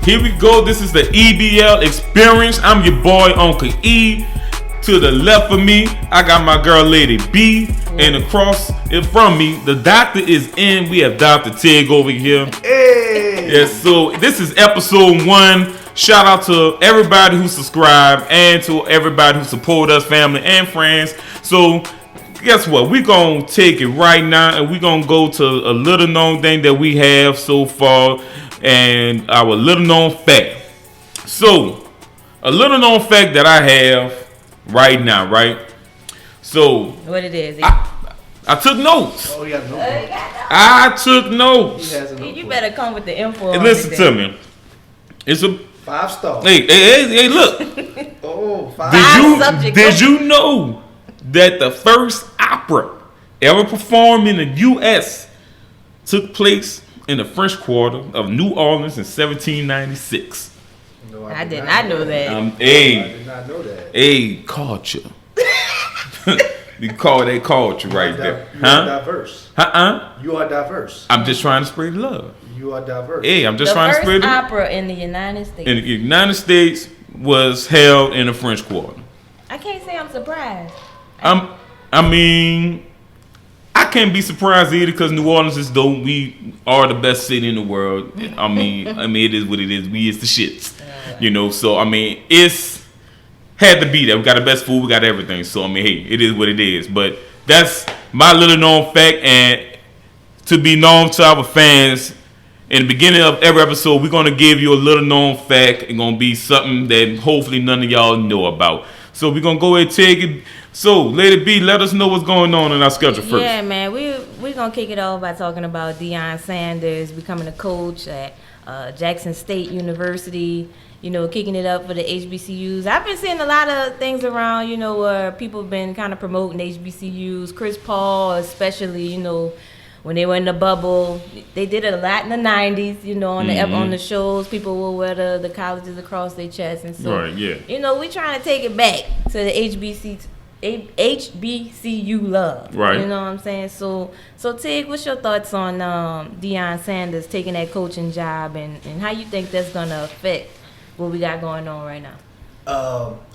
Here we go. This is the EBL experience. I'm your boy, Uncle E. To the left of me, I got my girl, Lady B. And across in front of me, the doctor is in. We have Dr. Tig over here. Hey! Yes, so this is episode 1. Shout out to everybody who subscribed and to everybody who support us, family and friends. So guess what? We're going to take it right now and we're going to go to a little known thing that we have so far and our little known fact. So, a little known fact that I have right now, right? So, what it is? I took notes. Oh, yeah, no. I took notes. You better come with the info. And listen to me. It's a 5 stars. Hey, look. Oh, 5. Did you know that the first opera ever performed in the U.S. took place in the French Quarter of New Orleans in 1796? No, I did not know that. I did not know that. A culture. We call that culture right there. You are diverse. You are diverse. I'm just trying to spread love. You are diverse. Hey, I'm just trying to spread love. love. The first opera in the United States. In the United States was held in the French Quarter. I can't say I'm surprised. I mean, I can't be surprised either because New Orleans is dope. We are the best city in the world. I mean, it is what it is. We is the shits, you know. So I mean, it's had to be there. We got the best food. We got everything. So I mean, hey, it is what it is. But that's my little known fact, and to be known to our fans. In the beginning of every episode, we're gonna give you a little known fact. It's gonna be something that hopefully none of y'all know about. So we're gonna go ahead and take it. So, Lady B, let us know what's going on in our schedule first. Yeah, man, we're going to kick it off by talking about Deion Sanders becoming a coach at Jackson State University, you know, kicking it up for the HBCUs. I've been seeing a lot of things around, you know, where people have been kind of promoting HBCUs. Chris Paul, especially, you know, when they were in the bubble, they did it a lot in the 90s, you know, on the shows. People will wear the colleges across their chest. And so, right, yeah. You know, we're trying to take it back to the HBCU love. Right. You know what I'm saying? So Tig, what's your thoughts on Deion Sanders taking that coaching job and how you think that's going to affect what we got going on right now?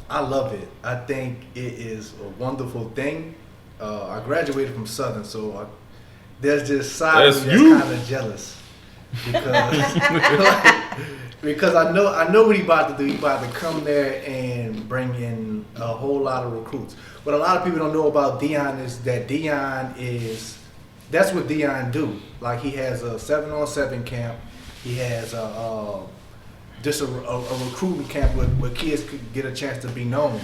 I love it. I think it is a wonderful thing. I graduated from Southern, so there's this side of me that's kind of jealous. Because I know what he about to do. He about to come there and bring in a whole lot of recruits. What a lot of people don't know about Deion is that that's what Deion do. Like he has a 7-on-7 camp. He has a recruiting camp where kids could get a chance to be known.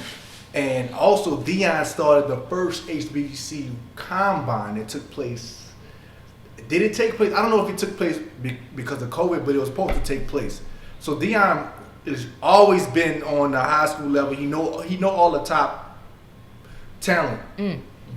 And also Deion started the first HBCU combine that took place. Did it take place? I don't know if it took place because of COVID, but it was supposed to take place. So Deion has always been on the high school level. He know all the top talent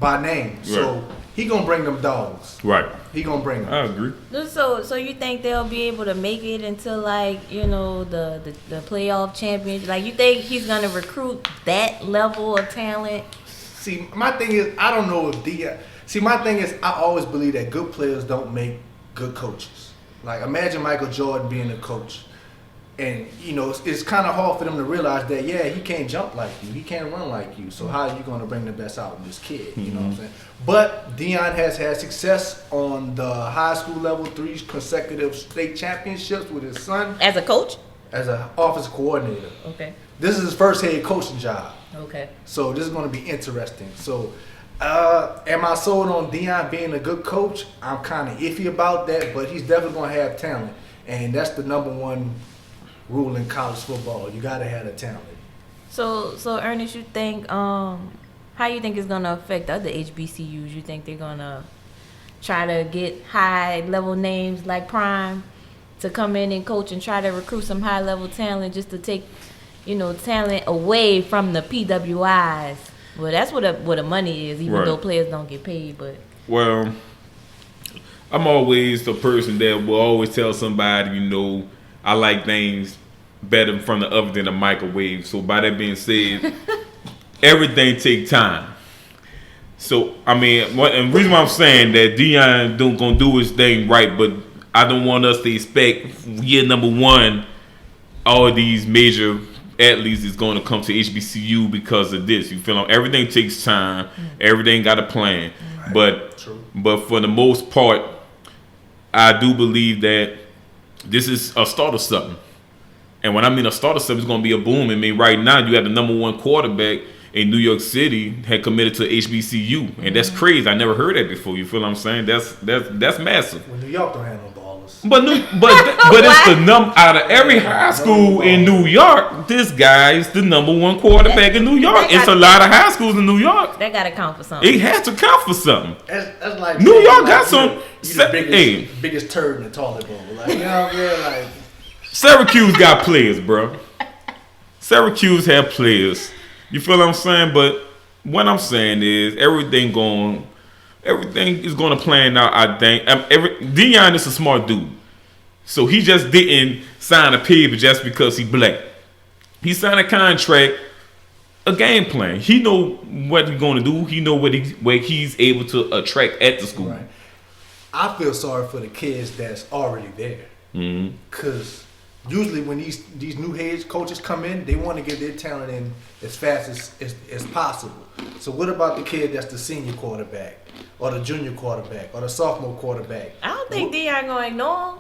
by name. Right. So he gonna bring them dogs. Right. He gonna bring them. I agree. So you think they'll be able to make it until like, you know, the playoff championship? Like you think he's gonna recruit that level of talent? See, my thing is I don't know if Deion. See, my thing is I always believe that good players don't make good coaches. Like imagine Michael Jordan being a coach. And, you know, it's kind of hard for them to realize that, yeah, he can't jump like you. He can't run like you. So how are you going to bring the best out of this kid? You know what I'm saying? But Deion has had success on the high school level, 3 consecutive state championships with his son. As a coach? As an office coordinator. Okay. This is his first head coaching job. Okay. So this is going to be interesting. So am I sold on Deion being a good coach? I'm kind of iffy about that, but he's definitely going to have talent. And that's the number one rule in college football. You gotta have the talent. So Ernest, you think how you think it's gonna affect other HBCUs? You think they're gonna try to get high level names like Prime to come in and coach and try to recruit some high level talent just to take, you know, talent away from the PWIs? Well, that's what the money is, even though players don't get paid. But well, I'm always the person that will always tell somebody, you know, I like things better from the oven than a microwave. So by that being said, everything take time. So I mean, and the reason why I'm saying that gonna do his thing right, but I don't want us to expect year number 1 all of these major athletes is going to come to HBCU because of this. You feel like everything takes time, everything got a plan, Right. True. but for the most part, I do believe that this is a start of something. And when I mean a start of something, it's going to be a boom. I mean, right now you have the number one quarterback in New York City had committed to HBCU, and that's crazy. I never heard that before. You feel what I'm saying? That's massive. Well, New York don't have no ballers. But it's the number out of every high school in New York. This guy is the number one quarterback in New York. It's a lot of high schools in New York. That gotta count for something. It has to count for something. That's like New York like, got some. You the biggest turd in the toilet bowl. Like, you know what I'm saying? Like, Syracuse got players, bro. Syracuse have players. You feel what I'm saying? But what I'm saying is everything is going to plan out. I think Deion is a smart dude, so he just didn't sign a paper just because he black. He signed a contract, a game plan. He know what he's going to do. He know what he's able to attract at the school. right. I feel sorry for the kids that's already there, because usually when these new head coaches come in, they want to get their talent in as fast as possible. So what about the kid that's the senior quarterback, or the junior quarterback, or the sophomore quarterback? I don't think Deion gonna ignore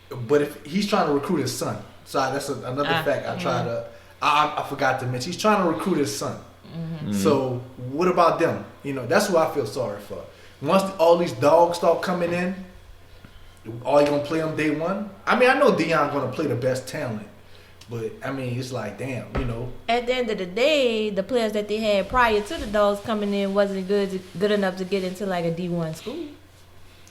him. But if he's trying to recruit his son, so that's another fact I forgot to mention. He's trying to recruit his son. So what about them? You know, that's who I feel sorry for. Once all these dogs start coming in, are you gonna play them day one? I mean, I know Deion's gonna play the best talent, but I mean, it's like, damn, you know. At the end of the day, the players that they had prior to the dogs coming in wasn't good enough to get into like a D1 school.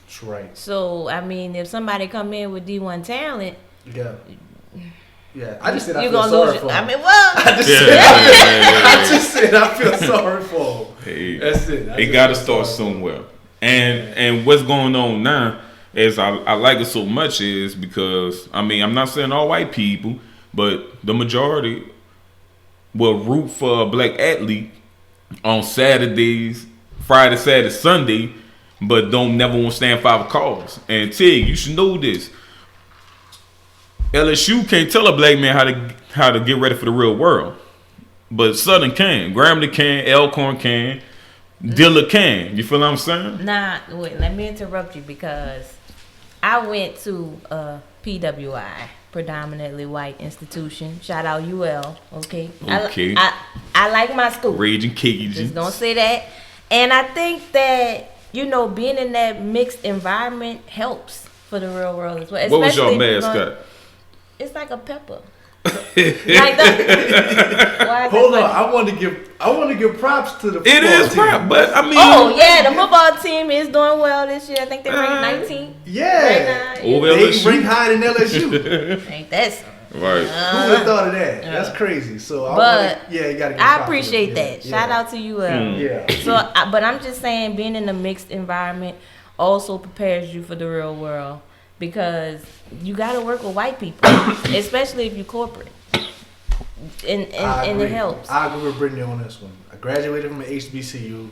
That's right. So I mean, if somebody come in with D1 talent, Yeah, I just said I you're feel gonna sorry lose. for him. I mean, well, I just said I feel sorry for him. Hey, That's it. It got to start somewhere. And what's going on now is I like it so much is because, I mean, I'm not saying all white people, but the majority will root for a black athlete on Saturdays, Friday, Saturday, Sunday, but don't never want to stand for our cause. And Tig, you should know this. LSU can't tell a black man how to get ready for the real world, but Southern can, Grambling can, Elkhorn can, Dilla can. You feel what I'm saying? nah. Wait, let me interrupt you because I went to PWI, predominantly white institution. Shout out UL. Okay. Okay. I like my school. Raging Cajun. Just don't say that. And I think that, you know, being in that mixed environment helps for the real world as well. What was your Especially if you're mascot? It's like a pepper. Like that. Hold on, I want to give props to the football It is team. crap, but I mean. Oh yeah, the football team is doing well this year. I think they ranked 19th. Yeah, Right Over they LSU. rank higher than LSU. Ain't that something? Right. Who would have thought of that? That's crazy. So, But you gotta. Give I props to appreciate them. that. Shout out to you. Yeah. So, but I'm just saying, being in a mixed environment also prepares you for the real world because you got to work with white people, especially if you're corporate, and it helps. I agree with Brittany on this one. I graduated from an HBCU,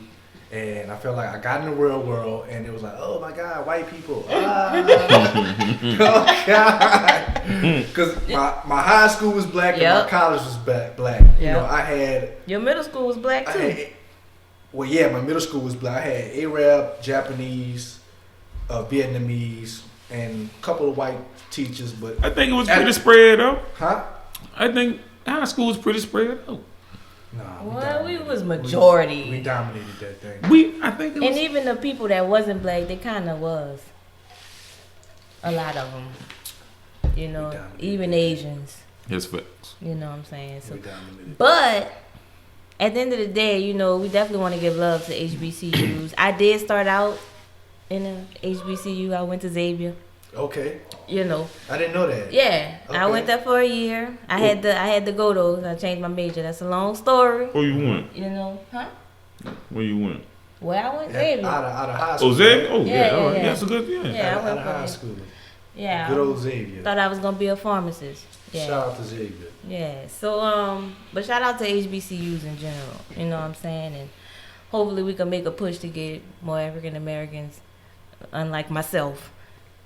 and I felt like I got in the real world, and it was like, oh my God, white people. Oh God. Because my high school was black and my college was black. You know, I had. Your middle school was black too. My middle school was black. I had Arab, Japanese, Vietnamese, and a couple of white teachers. But I think it was pretty spread out. Huh? I think high school was pretty spread out. Well, we was majority. We dominated that thing. I think it was. And even the people that wasn't black, they kind of was. A lot of them. You know, even Asians. Yes, facts. You know what I'm saying? So, We dominated. but at the end of the day, you know, we definitely want to give love to HBCUs. I did start out in a HBCU. I went to Xavier. Okay. You know. I didn't know that. Yeah, Okay. I went there for a year. I had to go though. I changed my major. That's a long story. Where you went? You know, huh? Where you went? Where I went, Yeah, Xavier. out of high school. Oh, Xavier? Oh, Yeah, all right. yeah. That's a good, yeah. Yeah, I Out went of for high it. school. Yeah, Good old Xavier. thought I was gonna be a pharmacist. Yeah. Shout out to Xavier. Yeah. So but shout out to HBCUs in general. You know what I'm saying? And hopefully we can make a push to get more African Americans, unlike myself,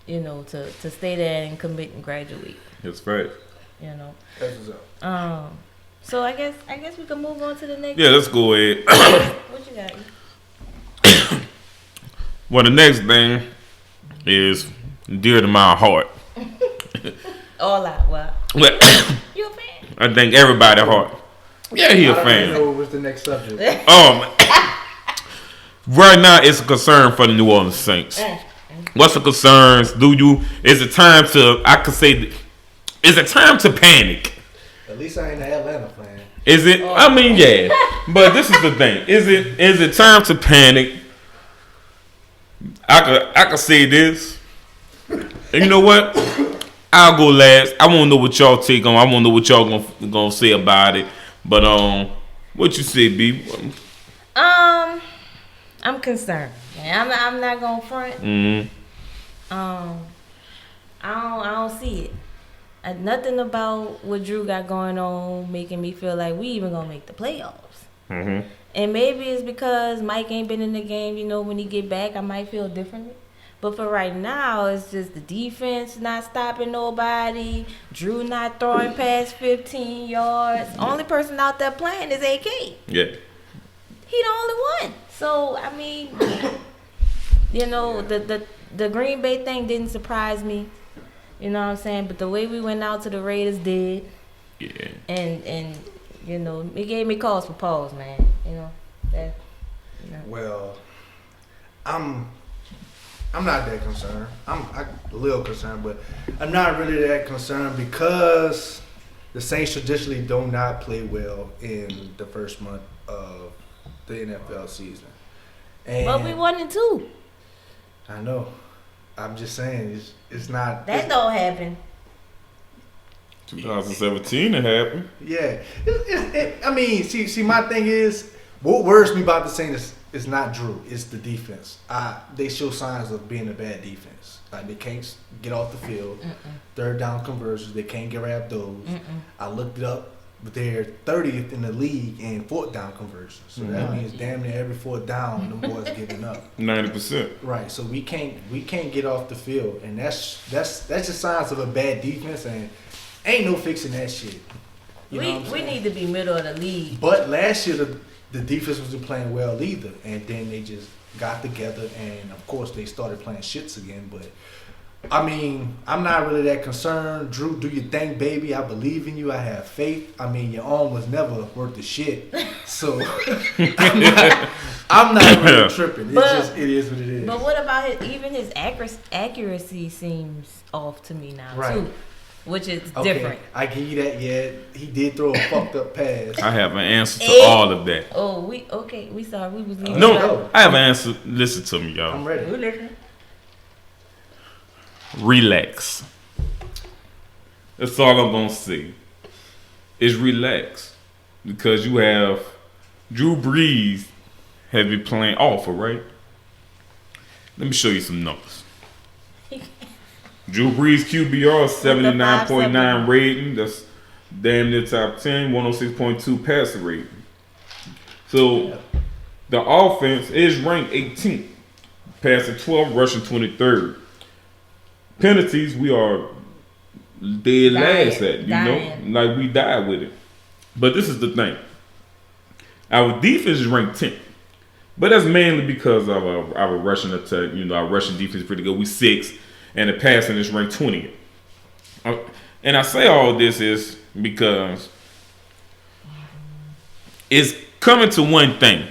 you know, to stay there and commit and graduate. That's right. You know. That's what's up. So I guess we can move on to the next. Yeah, let's go ahead. What you got? Well, the next thing is dear to my heart. All out. Well, Well, you a fan? I think everybody heart. Yeah, he a I don't fan. know what's the next subject. Right now it's a concern for the New Orleans Saints. What's the concerns? Is it time to? I could say, is it time to panic? At least I ain't an Atlanta fan. Is it? I mean, yeah. But this is the thing. Is it time to panic? I could say this. And you know what? I'll go last. I won't know what y'all take on. I won't know what y'all gonna say about it. But what you say, B? I'm concerned. Man. I'm not gonna front. Mm-hmm. I don't see it. Nothing about what Drew got going on making me feel like we even gonna make the playoffs. Mm-hmm. And maybe it's because Mike ain't been in the game. You know, when he get back, I might feel differently. But for right now, it's just the defense not stopping nobody. Drew not throwing past 15 yards. Only person out there playing is AK. Yeah. He the only one. So I mean, you know, the Green Bay thing didn't surprise me. You know what I'm saying? But the way we went out to the Raiders did. Yeah. And you know, it gave me cause for pause, man. You know that. You know. Well, I'm not that concerned. I'm a little concerned, but I'm not really that concerned because the Saints traditionally do not play well in the first month of the NFL season. And But we 1-2. I know. I'm just saying it's not. That don't happen. 2017 it happened. Yeah. I mean, see, my thing is, what worries me about the Saints is not Drew. It's the defense. They show signs of being a bad defense. Like, they can't get off the field. Third down conversions, they can't grab those. I looked it up. But they're 30th in the league in fourth down conversions. So that means damn near every fourth down, them boys giving up. 90%. Right. So we can't get off the field, and that's just signs of a bad defense, and ain't no fixing that shit. You know what I'm We saying? need to be middle of the league. But last year the defense wasn't playing well either, and then they just got together, and of course they started playing shits again. But I mean, I'm not really that concerned. Drew, do your thing, baby. I believe in you. I have faith. I mean, your arm was never worth the shit. So I'm not really tripping. It is what it is. But what about his accuracy seems off to me now too, which is different. I give you that. Yeah, he did throw a fucked up pass. I have an answer to all of that. Oh, we sorry. We was leaving. No, I have an answer. Listen to me, y'all. I'm ready. We listening. Relax. That's all I'm gonna say. Is relax, because you have Drew Brees have been playing awful, right? Let me show you some numbers. Drew Brees QBR 79.9 rating. That's damn near top 10. 106.2 passer rating. So the offense is ranked 18th, passing 12, rushing 23rd. Penalties, we are dead last at, you know, like we died with it. But this is the thing. Our defense is ranked 10th. But that's mainly because of our rushing attack. You know, our rushing defense is pretty good. We 6th, and the passing is ranked 20th. And I say all this is because it's coming to one thing.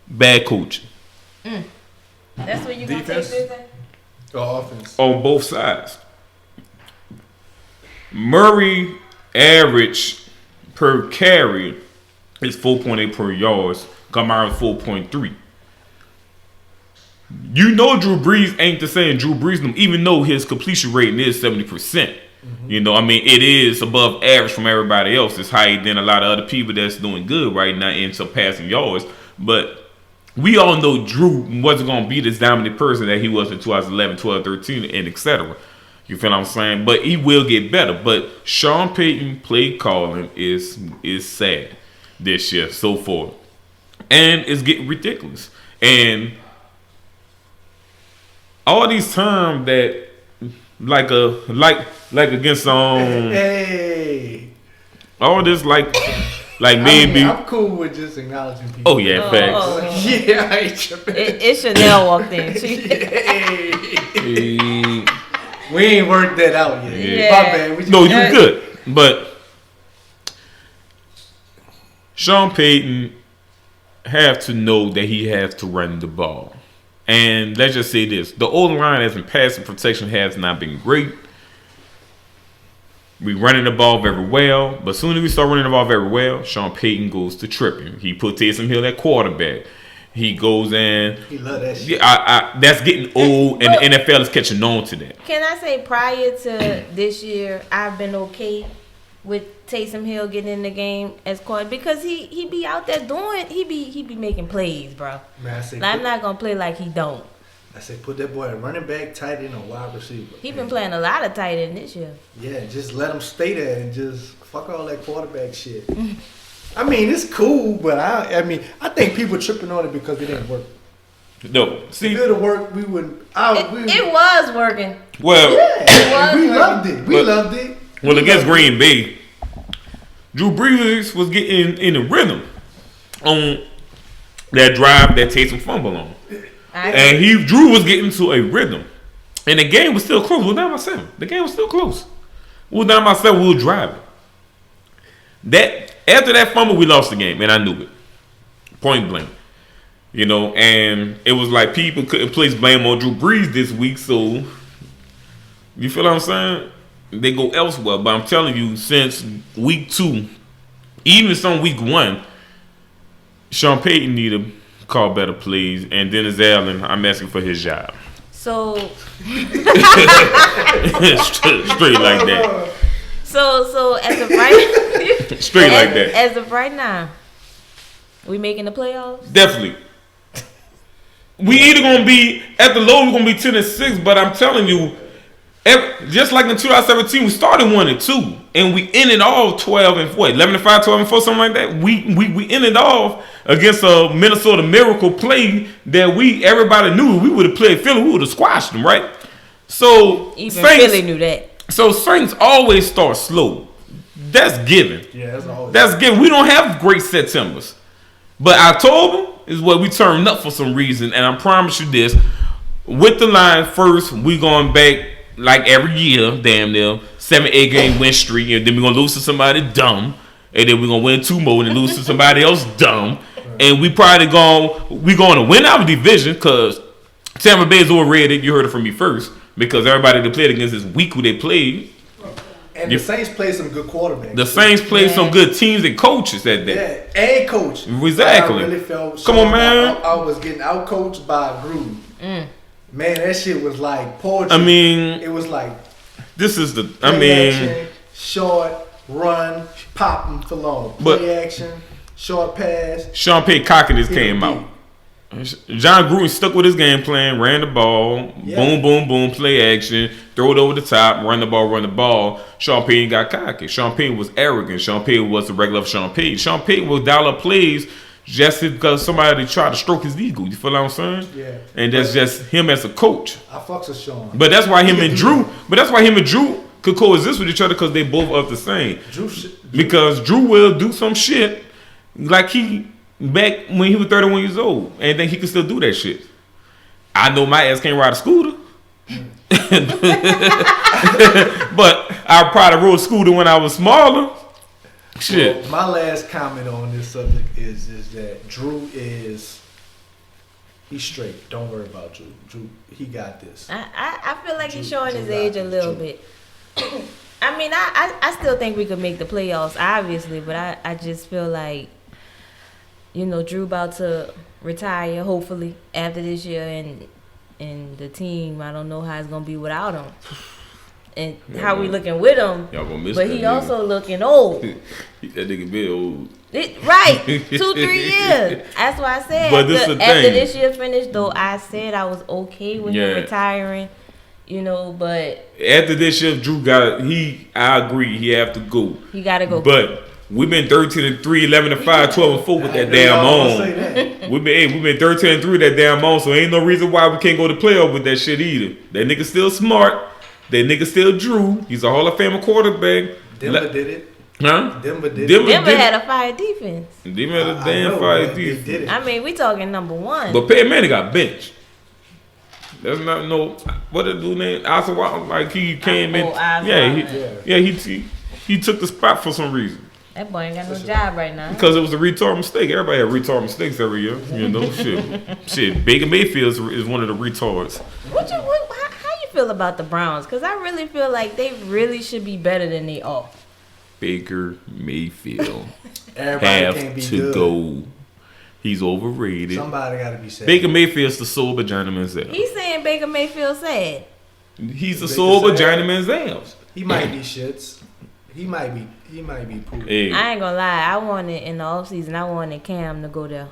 Bad coaching. That's what you gonna take Defense? this at? Offense. On both sides. Murray average per carry is 4.8 per yards. Kamara 4.3. You know Drew Brees ain't the same Drew Brees, even though his completion rating is 70%. You know, I mean, it is above average from everybody else. It's higher than a lot of other people that's doing good right now in surpassing yards. But we all know Drew wasn't going to be this dominant person that he was in 2011, 12, 13, and etc. You feel what I'm saying? But he will get better. But Sean Payton play calling is sad this year so far. And it's getting ridiculous. And all these times that like against Hey. all this like maybe. I'm cool with just acknowledging people. Oh yeah, facts. Yeah, I ain't tripping. It's Chanel walked in. We ain't worked that out yet. Yeah. My bad. No, you good. But Sean Payton have to know that he has to run the ball. And let's just say this. The old line as in passing protection has not been great. We running the ball very well. But as soon as we start running the ball very well, Sean Payton goes to tripping. He put Taysom Hill at quarterback. He goes in. He love that shit. Yeah, that's getting old, and the NFL is catching on to that. Can I say prior to this year, I've been okay with Taysom Hill getting in the game as quarterback because he be out there doing he be making plays, bro. Man, I say, Like, I'm not gonna play like he don't. I said put that boy at running back, tight end, or wide receiver. He been playing a lot of tight end this year. Yeah, just let him stay there and just fuck all that quarterback shit. I mean, it's cool, but I think people tripping on it because it didn't work. No, see, If it would work, we wouldn't. It was working. well, Yeah, we loved it. We But- loved it. well, against Green Bay, Drew Brees was getting in the rhythm on that drive that Taysom fumble on, and Drew was getting to a rhythm, and the game was still close. We were down by 7. The game was still close. We were down by 7. We were driving. That after that fumble, we lost the game, and I knew it, point blank. You know, and it was like people couldn't place blame on Drew Brees this week, so you feel what I'm saying? They go elsewhere. But I'm telling you, since week 2, even some week 1, Sean Payton need to call better plays, and Dennis Allen, I'm asking for his job. So straight like that. So as of right Straight like that. As of right now, we making the playoffs? Definitely. We either gonna be at the low, we're gonna be 10-6, but I'm telling you, just like in 2017, we started 1-2, and we ended off 11-5, 12-4, something like that. We ended off against a Minnesota Miracle play that everybody knew we would have played Philly, we would have squashed them, right? So Even Philly knew that. So Saints always start slow. That's given. Yeah, that's all. That's given. We don't have great Septembers, but October is what we turn up for some reason, and I promise you this: with the line first, we going back. Like every year, damn near 7-8 game win streak, and then we're gonna lose to somebody dumb, and then we're gonna win 2 more and lose to somebody else dumb, and we probably gonna win our division because Tampa Bay is overrated. You heard it from me first because everybody they played against is weak who they played. And the Saints play some good quarterbacks. The Saints played some good teams and coaches that day. Yeah, and coach. Exactly. I really felt. Come on, man. I was getting out coached by Gruden. Man, that shit was like poetry. I mean, it was like this is the. action, short run, popping for long. Play action, short pass. Sean Payton cockiness came out. John Gruden stuck with his game plan, ran the ball, boom, boom, boom, play action, throw it over the top, run the ball. Sean Payton got cocky. Sean Payton was arrogant. Sean Payton was the regular Sean Payton. Sean Payton will dial up plays just because somebody tried to stroke his ego. You feel what I'm saying? Yeah. And that's just him as a coach. I fucks with Sean. But that's why him and Drew could coexist with each other because they both are the same. Because Drew will do some shit like he back when he was 31 years old, and then he could still do that shit. I know my ass can't ride a scooter, but I probably rode a scooter when I was smaller. Shit. Well, my last comment on this subject is that Drew he's straight. Don't worry about Drew. Drew, he got this. I feel like he's showing his age a little bit. I mean, I still think we could make the playoffs, obviously, but I just feel like, you know, Drew about to retire, hopefully, after this year, and the team, I don't know how it's going to be without him. And how we looking with him. Y'all gonna miss but that he nigga. Also looking old. That nigga been old. Right. 2-3 years. That's why I said But this the after thing. this year finished, though, I said I was okay with him retiring, you know, but After this year, Drew I agree, he have to go. he got to go. But we've been 13-3, 11-5, 12-4 with that damn on. We've been 13-3 with that damn on, so ain't no reason why we can't go to playoff with that shit either. That nigga still smart. That nigga still Drew. He's a Hall of Fame quarterback. Denver did it. Huh? Denver did Denver had a fire defense. Denver had a damn fire defense. Did it. I mean, we talking number one. But Peyton Manning got benched. That's not no. What the dude name? Oswald. Like he came in. He took the spot for some reason. That boy ain't got no job right now. Because it was a retard mistake. Everybody had retard mistakes every year. You know, shit. Baker Mayfield is one of the retards. How you feel about the Browns? Because I really feel like they really should be better than they are. Baker Mayfield Everybody can't be good. go. He's overrated. Somebody got to be sad. Baker Mayfield's the soul of Journeyman's Elves. He's saying Baker Mayfield sad. He's the soul of Journeyman's Elves. He might be shits. He might be poop. Hey. I ain't gonna lie. I wanted in the offseason, I wanted Cam to go there.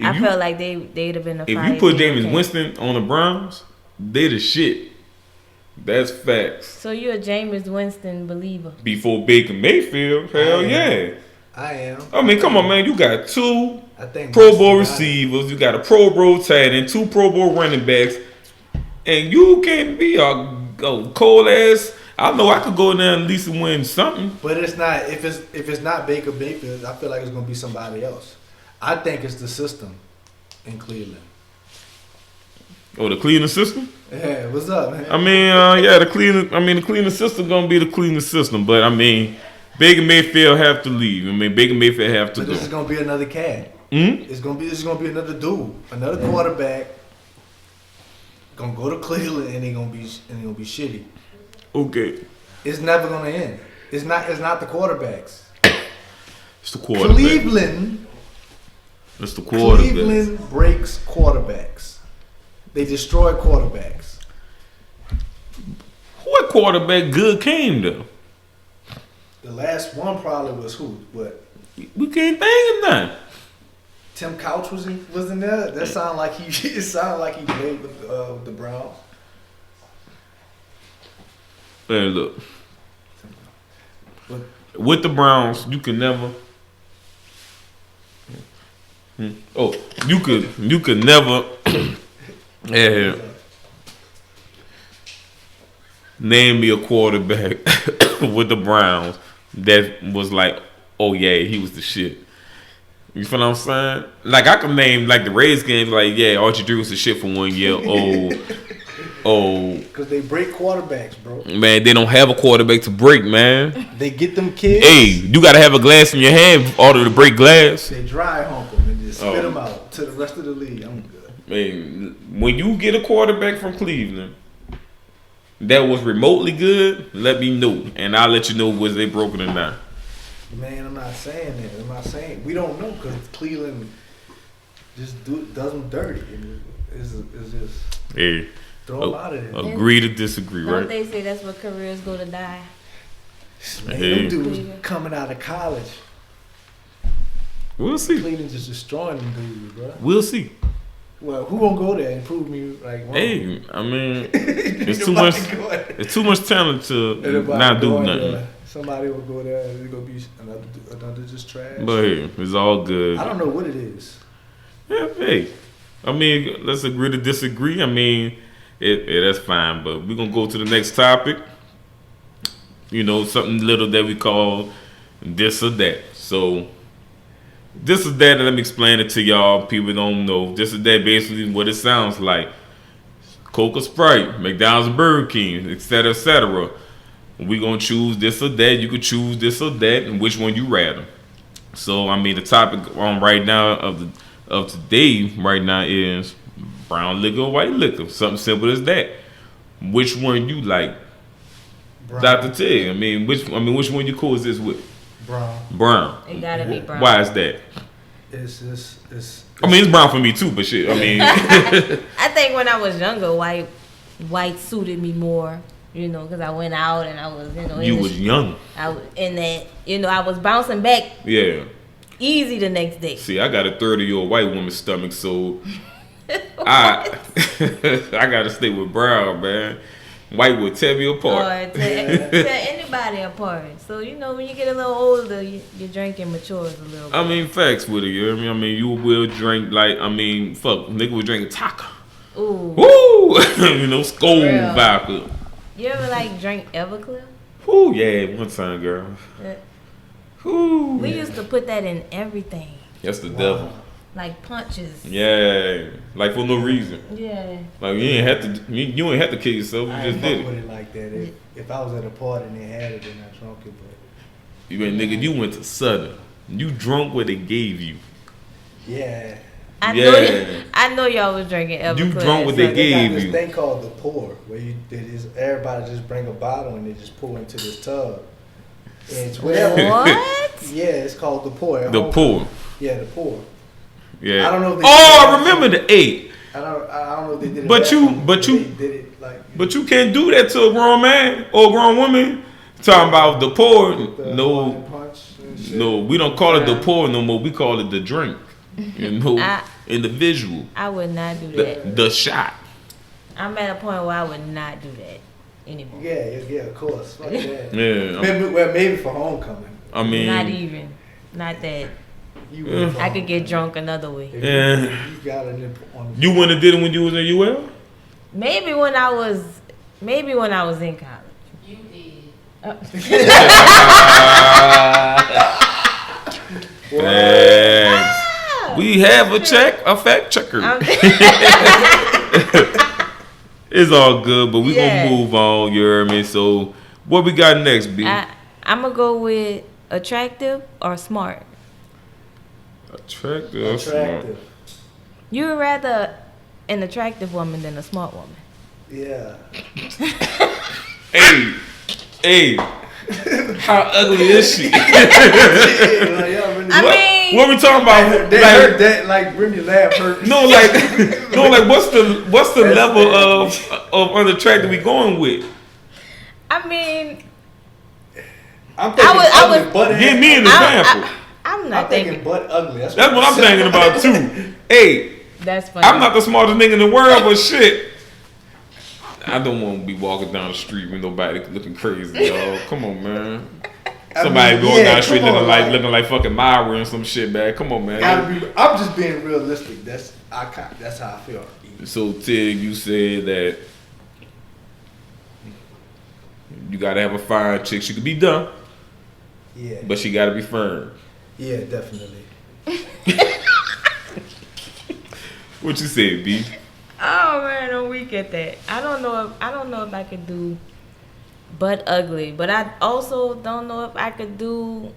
I felt like they'd have been a fire. If you put Jameis Winston on the Browns, they the shit. That's facts. So you're a Jameis Winston believer? Before Baker Mayfield, hell yeah. I am. I mean, come on, man. You got two I think Pro Bowl receivers. You got a Pro Bowl tight end, two Pro Bowl running backs, and you can't be a cold ass. I know I could go in there and at least win something. But it's not. If it's not Baker Mayfield, I feel like it's gonna be somebody else. I think it's the system in Cleveland. Oh, the Cleveland system? Yeah, what's up, man? I mean, the Cleveland system gonna be the Cleveland system, but I mean, Baker Mayfield have to leave. I mean, Baker Mayfield have to but go. This is gonna be another cat. Mm-hmm. This is gonna be another dude, another quarterback. Gonna go to Cleveland and he gonna be shitty. Okay. It's never gonna end. It's not the quarterbacks. It's the quarterback. Cleveland. It's the quarterback. Cleveland breaks quarterbacks. They destroy quarterbacks. What quarterback good came though? The last one probably was who? What? We can't think of none. Tim Couch was in there. That sounded like he. It sounded like he played with the Browns. Hey, look. With the Browns, you can never. Oh, you could never. Yeah. Name me a quarterback with the Browns that was like, oh yeah, he was the shit. You feel what I'm saying? Like I can name like the Rays games, like yeah, Archie Drew was the shit for 1 year. Because they break quarterbacks, bro. Man, they don't have a quarterback to break, man. They get them kids. Hey, you gotta have a glass in your hand in order to break glass. They dry hump them and just spit them out to the rest of the league. I'm good. Man, when you get a quarterback from Cleveland that was remotely good, let me know, and I'll let you know was they broken or not. Man, I'm not saying that. I'm not saying we don't know because Cleveland just does them dirty. It's just Hey, throw them out of there. agree to disagree, Don't right? they say that's where careers go to die? Man, Hey. them dudes coming out of college. We'll see. Cleveland just destroying them dudes, bro. We'll see. Well, who gonna go there and prove me like wrong? Hey, I mean, it's too much. It's too much talent to Everybody not do going nothing. there. Somebody will go there and it's gonna be another just trash. But hey, it's all good. I don't know what it is. Yeah, hey, I mean, let's agree to disagree. I mean, that's fine. But we're gonna go to the next topic. You know, something little that we call this or that. So, this or that. Let me explain it to y'all. People don't know. This or that basically what it sounds like. Coca, Sprite, McDonald's, Burger King, etc., etc. We're gonna choose this or that. You could choose this or that, and which one you rather. So, I mean, the topic on right now of today right now is brown liquor or white liquor. Something simple as that. Which one you like? Brown. Dr. T. I mean, which one you coexist with? Brown. It gotta be brown. Why is that? It's I mean, it's brown for me too, but shit. I mean, I think when I was younger, white suited me more. You know, because I went out and I was, you was young. I was in that, I was bouncing back Yeah. easy the next day. See, I got a 30-year-old white woman's stomach, so I gotta stay with brown, man. White would tear me apart. Or tear anybody apart. So, when you get a little older, your drinking matures a little bit. I mean, facts with it, you know what I mean? I mean, you will drink, nigga would drink a taco. Ooh. Woo! Skull Real. vodka. You ever like drink Everclear? Whoo, yeah, one time, girl. Whoo. We used to put that in everything, That's the devil. like punches. Yeah, like for no reason. Yeah. Like you ain't have to, you ain't have to kill yourself. You I just ain't did fuck with it. it like that. If I was at a party and they had it, then I drunk it. But You went, nigga. You went to Southern. You drunk what they gave you. yeah, I know y'all was drinking Everclear. You drunk what they they got gave this you. thing called the pour, where everybody just bring a bottle and they just pour into this tub. And it's whatever. What? Yeah, it's called the pour. At The home. poor. Yeah, the pour. Yeah. I don't know if they Oh, did I that. remember the 8. I don't know if they did it. But that you- way, but you- they did it like But you can't do that to a grown man or a grown woman. Talking about the poor. the No, Hawaiian punch and shit. no, we don't call it the pour no more. We call it the drink. You know, individual. I would not do that. The shot. I'm at a point where I would not do that anymore. Yeah, of course. Fuck that. Yeah. Maybe for homecoming. I mean, Not even. Not that. You Yeah. went for I could get homecoming. drunk another way. If Yeah. you got it on you wouldn't have did it when you was in UL? Maybe when I was in college. You did. Thanks. We have a fact checker. It's all good, but we Yeah. gonna move on, you hear me? So, what we got next, B? I'm gonna go with attractive or smart. Attractive. or smart? attractive. You would rather an attractive woman than a smart woman. Yeah. Hey, how ugly is she? Like, y'all really, What we talking about? they Like, heard that like Brittany laugh hurt. no, like, what's the level of unattractive we going with? I mean, I'm thinking I ugly, would- butt Give me an I- example. I'm not I'm thinking thinking. butt ugly. That's what I'm thinking about too. Hey, That's funny. I'm not the smartest nigga in the world, but shit. I don't want to be walking down the street with nobody looking crazy, y'all. Come on, man. Somebody going down the street looking like fucking Myra and some shit, man. Come on, man. I'm just being realistic. That's how I feel. So, Tig, you said that you gotta have a fine chick. She could be dumb, Yeah. but she gotta be firm. Yeah, definitely. What you say, B? Oh man, I'm weak at that. I don't know if I could do butt ugly, but I also don't know if I could do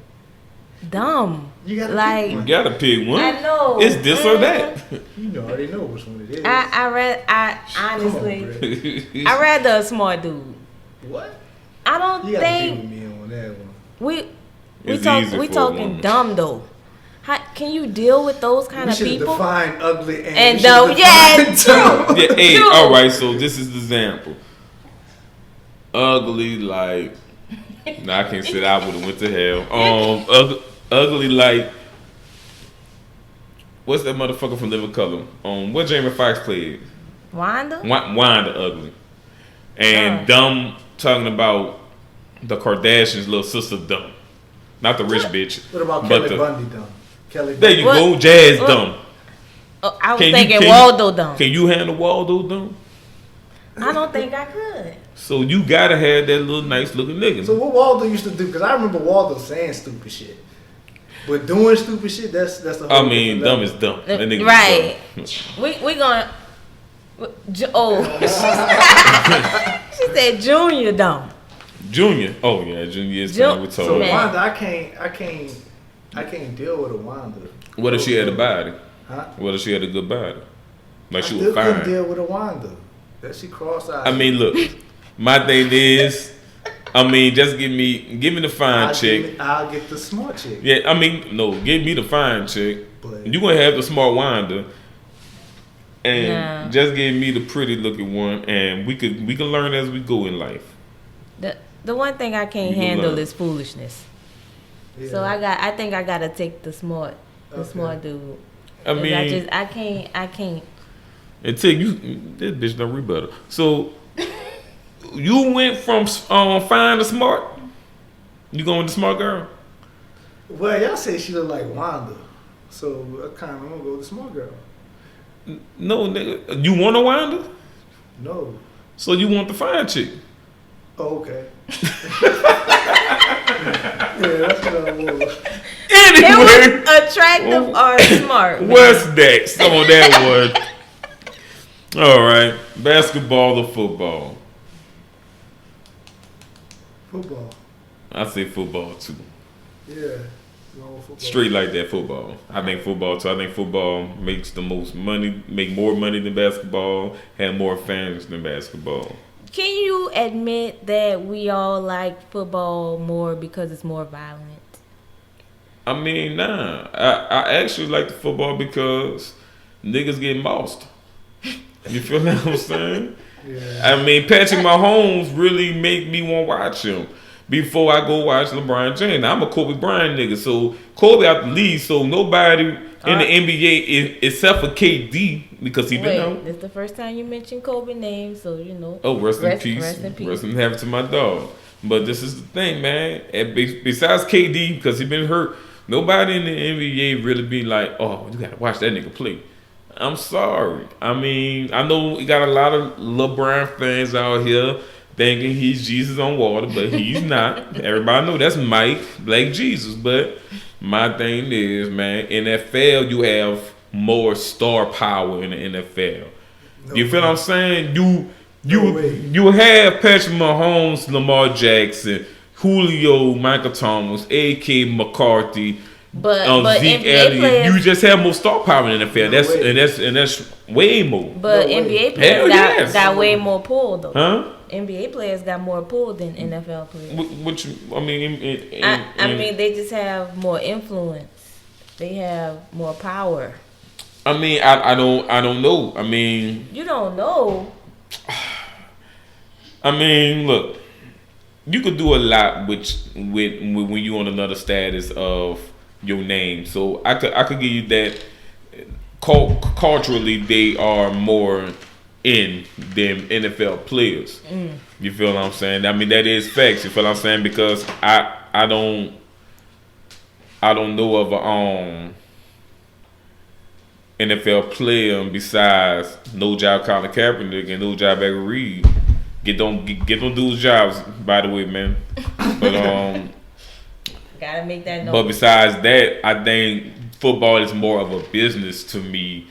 dumb. You gotta like pick You one. gotta pick one. I know. It's this or that. You already know which one it is. I Come on, honestly, Brett. I rather a smart dude. What? I don't You gotta be with think me on that one. we It's easy we for a talking woman. dumb though. How can you deal with those kind We of should people? define ugly and And we should dumb, yeah, define dumb. Yeah, hey, Dude. all right. So this is the example. Ugly, like, nah, I can't say that. I would have went to hell. Ugly, like, what's that motherfucker from Living Color? What Jamie Foxx played? Wanda? Wanda ugly, and dumb. Talking about the Kardashians' little sister dumb, not the rich bitch. What about but Kelly the- Bundy dumb? Kelly There Bundy. you What? go, Jazz What? dumb. Oh, I was Can you- thinking can you- Waldo dumb. Can you handle Waldo dumb? I don't think I could. So you gotta have that little nice looking nigga. So what Waldo used to do? Because I remember Waldo saying stupid shit, but doing stupid shit that's the. I whole mean, different dumb is level. dumb. That nigga is Right. dumb. We gonna. She said Junior dumb. Junior. Oh yeah, Junior is Ju- kind with So Tory. Man. Wanda, I can't deal with a Wanda. What if she had a body? Huh? What if she had a good body? Like I she still was couldn't fine. deal with a Wanda. That she cross-eyed. I mean, look, my thing is, just give me the fine chick. I'll get the smart chick. Yeah, no, give me the fine chick. But You gonna have the smart Wanda, and Nah. just give me the pretty looking one, and we can learn as we go in life. The one thing I can't You can handle learn. is foolishness. yeah. So I think I gotta take the smart Okay. dude. I 'Cause mean, I can't. until this bitch don't rebuttal. So you went from fine to smart. You going with the smart girl? Well, y'all say she look like Wanda, so I kind of want to go with the smart girl. No, nigga. You want a Wanda? No, So you want the fine chick? Oh, okay. Yeah, that's what I was. Anyway, It was attractive or smart. man. what's next on that one? All right, basketball or football? Football. I say football too. Yeah. No, football. Straight like that, football. I think football too. I think football makes the most money, make more money than basketball, have more fans than basketball. Can you admit that we all like football more because it's more violent? I mean, nah. I actually like the football because niggas get lost. You feel what I'm saying? Yeah. I mean, Patrick Mahomes really make me want to watch him before I go watch LeBron James. Now, I'm a Kobe Bryant nigga, so Kobe out the league, so nobody in the NBA except for KD because he been out. This is the first time you mentioned Kobe name, so you know. Oh, rest in peace. Rest in peace. Rest in heaven to my dog. But this is the thing, man. Besides KD, because he been hurt, nobody in the NBA really be like, oh, you gotta watch that nigga play. I'm sorry. I mean, I know we got a lot of LeBron fans out here thinking he's Jesus on water, but he's not. Everybody know that's Mike, Black Jesus. But my thing is, man, NFL, you have more star power in the NFL. You feel what I'm saying? You have Patrick Mahomes, Lamar Jackson, Julio, Michael Thomas, A.K. McCarthy, But Zeke NBA Elliott. players, You just have more star power in the NFL. That's way more. but No way. NBA Hell players yes. got way more pull though. Huh? NBA players got more pull than NFL players. Which I mean, I mean, they just have more influence. They have more power. I mean, I don't know. I mean, You don't know. I mean, look, you could do a lot with when you on another status of your name. So I could give you that. Culturally, they are more in them NFL players. You feel what I'm saying? I mean, that is facts. You feel what I'm saying? Because I don't know of a NFL player besides No Job Colin Kaepernick and No Job Edgar Reed. Get them dudes jobs, by the way, man. But Gotta make that note. but besides that, I think football is more of a business to me.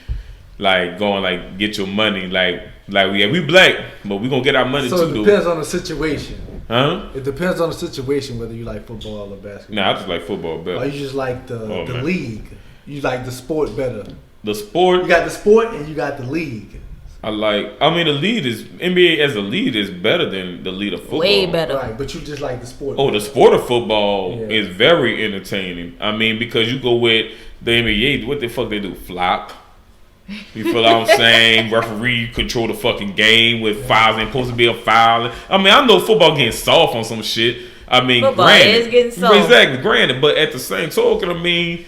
Like going like get your money, like we black, but we gonna get our money So too. it depends on the situation. Huh? It depends on the situation whether you like football or basketball. Nah, I just like football better. Or you just like the man. league. You like the sport better. The sport, You got the sport and you got the league. I mean, the lead is NBA as a lead is better than the lead of football. Way better. Right, but you just like the sport. Oh, the sport of football Yeah. is very entertaining. I mean, because you go with the NBA, what the fuck they do? Flop. You feel what I'm saying? Referee control the fucking game with fouls ain't supposed to be a foul. I mean, I know football getting soft on some shit. I mean, Football granted, is getting soft. Exactly, granted. But at the same token, I mean,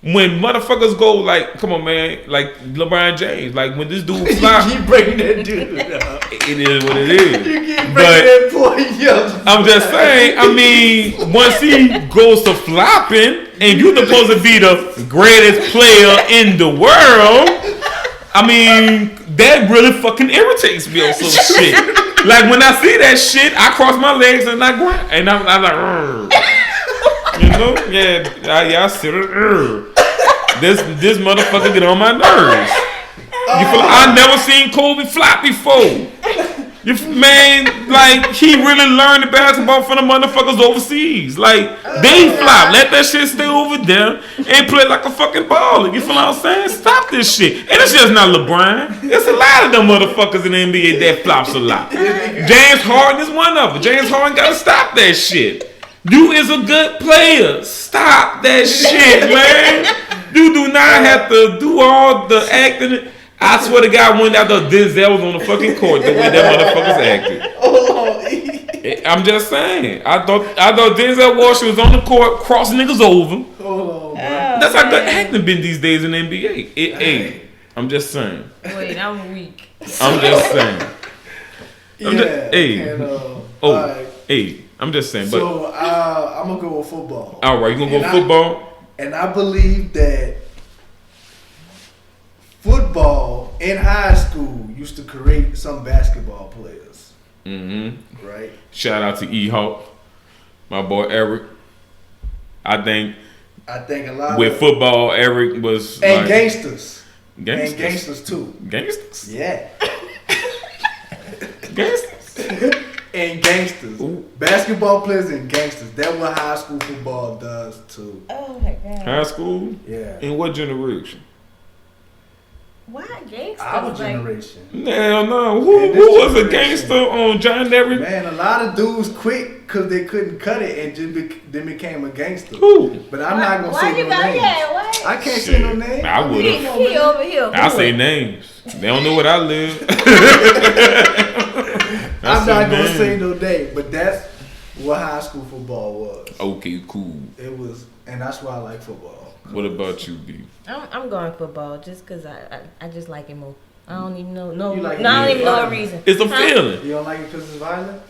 when motherfuckers go like, come on, man, like LeBron James, like when this dude fly, You keep breaking that dude up. it is what it is. You keep breaking But that boy up. I'm just saying, I mean, once he goes to flopping and you're supposed to be the greatest player in the world, I mean, that really fucking irritates me on some shit. Like when I see that shit, I cross my legs and I grind, and I'm like, "Rrr." You know, I sit it. This motherfucker get on my nerves. You feel? I never seen Kobe flop before. Man, like he really learned the basketball from the motherfuckers overseas. Like they flop, let that shit stay over there and play like a fucking baller. You feel what I'm saying? Stop this shit. And it's just not LeBron. It's a lot of them motherfuckers in the NBA that flops a lot. James Harden is one of them. James Harden gotta stop that shit. You is a good player. Stop that shit, man. You do not have to do all the acting. I swear to God, when after Denzel was on the fucking court, the way that motherfuckers acted. I'm just saying. I thought Denzel Washington was on the court, crossing niggas over. Hold on, bro. That's how good acting been these days in the NBA. I'm just saying. Wait, I'm weak. I'm just saying. Yeah. And, alright. Hey, I'm just saying. But So I'm gonna go with football. all right, you gonna go with football? And I believe that football in high school used to create some basketball players. Mm-hmm. right? Shout out to E-Hawk, my boy Eric. I think a lot with of football, Eric was and like, gangsters. Gangsters. And gangsters too. Gangsters? Yeah. Gangsters? And gangsters. Ooh. Basketball players and gangsters. That's what high school football does too. Oh my god. High school? Yeah. In what generation? Why gangsters? Our Like, generation. Hell no. In Who this was a generation. gangster on John Derry? Man, a lot of dudes quit because they couldn't cut it and then became a gangster. Who? But I'm not gonna why say you no got names. yeah, what? I can't say Shit. no names. I would've. He over here. I Who say was- names. They don't know what I live. I'm not gonna names. say no name, but that's what high school football was. Okay, cool. It was, and that's why I like football. What about you, B? I'm going football just because I just like it more. I don't even know no You like no, I don't it? even know a reason. It's a Huh? feeling. You don't like it because it's violent?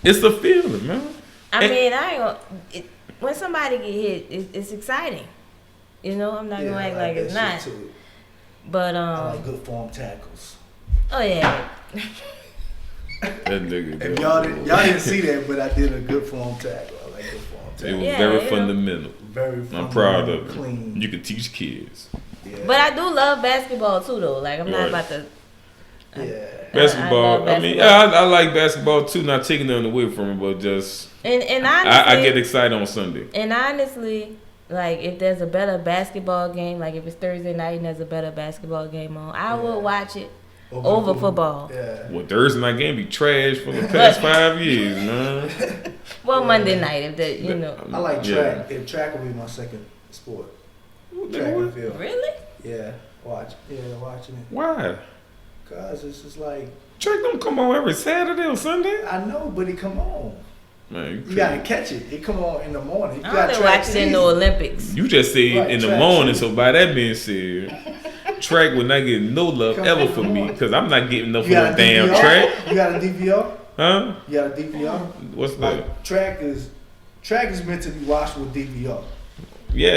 It's a feeling, man. I And- mean, I ain't gonna, when somebody get hit, it's exciting. You know, I'm not gonna I act like that it's shit not. too. But I like good form tackles. oh yeah, That nigga. If y'all didn't see that, but I did a good form tackle. I like good form It tackle. was Yeah, very you know. fundamental. Very I'm proud fundamental, of it. clean. You can teach kids. Yeah. but I do love basketball too, though. Like I'm not Right. about to. yeah. Basketball. I I mean, love I like basketball too. Not taking nothing away from it, but just And honestly, I get excited on Sunday. And honestly, like if there's a better basketball game, like if it's Thursday night and there's a better basketball game on, I Yeah. would watch it over football. Yeah. Well, Thursday night game be trash for the past 5 years, man. Well, Yeah. Monday night if the you know. I like Yeah. track. If track would be my second sport. Track and field. Really? Yeah. Watching it. Why? Cause it's just like Track don't come on every Saturday or Sunday. I know, but it come on. Man, You gotta catch it. It come on in the morning. You I got only track watch it in season. the Olympics. You just say Right, in the track morning, season. so by that being said, track would not get no love Come ever on, for come me on. because I'm not getting enough You for got no a damn DVR? track. You got a DVR? Huh? You got a DVR? What's that? Like track is meant to be watched with DVR. Yeah, I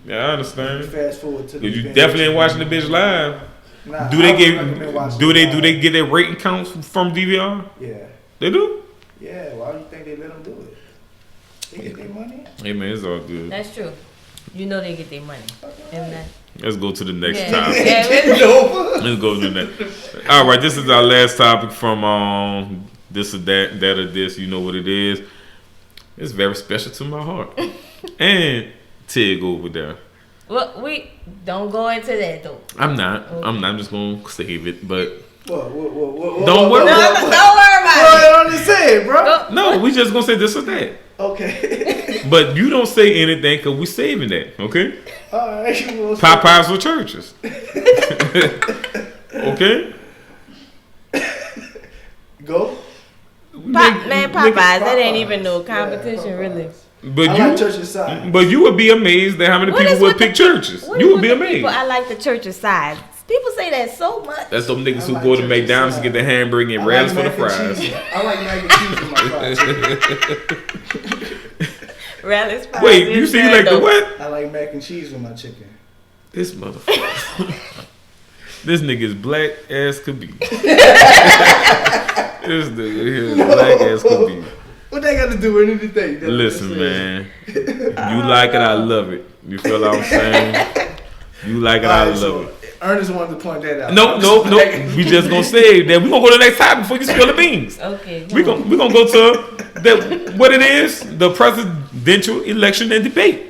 You understand. fast forward to the But you event. definitely ain't watching the bitch live. Nah, Do they I would recommend watching it do they live. get their rating counts from DVR? Yeah. They do. Yeah, why do you think they let them do it? They get their money. Hey man, it's all good. That's true. You know they get their money. And that. Let's go to the next Yeah. topic. Yeah, It's over. Let's go to the next. All right, this is our last topic from this or that, that or this. You know what it is. It's very special to my heart. And Tig over there. Well, we don't go into that though. I'm not. I'm just gonna save it. But What? Don't worry. No, don't worry about it. What? I'm just saying, bro. Go- no, we just gonna say this or that. Okay. But you don't say anything because we saving that. Okay. All right. You want Popeyes for churches. Okay. Go. Man, Popeyes, that ain't Popeyes. even no competition, Yeah, really. Popeyes. But I you, like church side. but you would be amazed at how many What people is would with the pick churches. What You is would be with the amazed. people? I like the church's side. People say that so much. That's them niggas I who like go to church's McDonald's side. and get the hamburger and I rallies like for the mac and fries. cheese. I like mac and cheese with my fries. Rallies fries Wait, is you see good, like the though. what? I like mac and cheese with my chicken. This motherfucker. This nigga is black as could be. This nigga here is black as could be. What they got to do with anything? Listen, man. You like it, I love it. You feel what I'm saying? You like it, I love it. Ernest wanted to point that out. No. We just gonna say that. We gonna go to the next topic before you spill the beans. Okay. We gonna go to what it is, the presidential election and debate.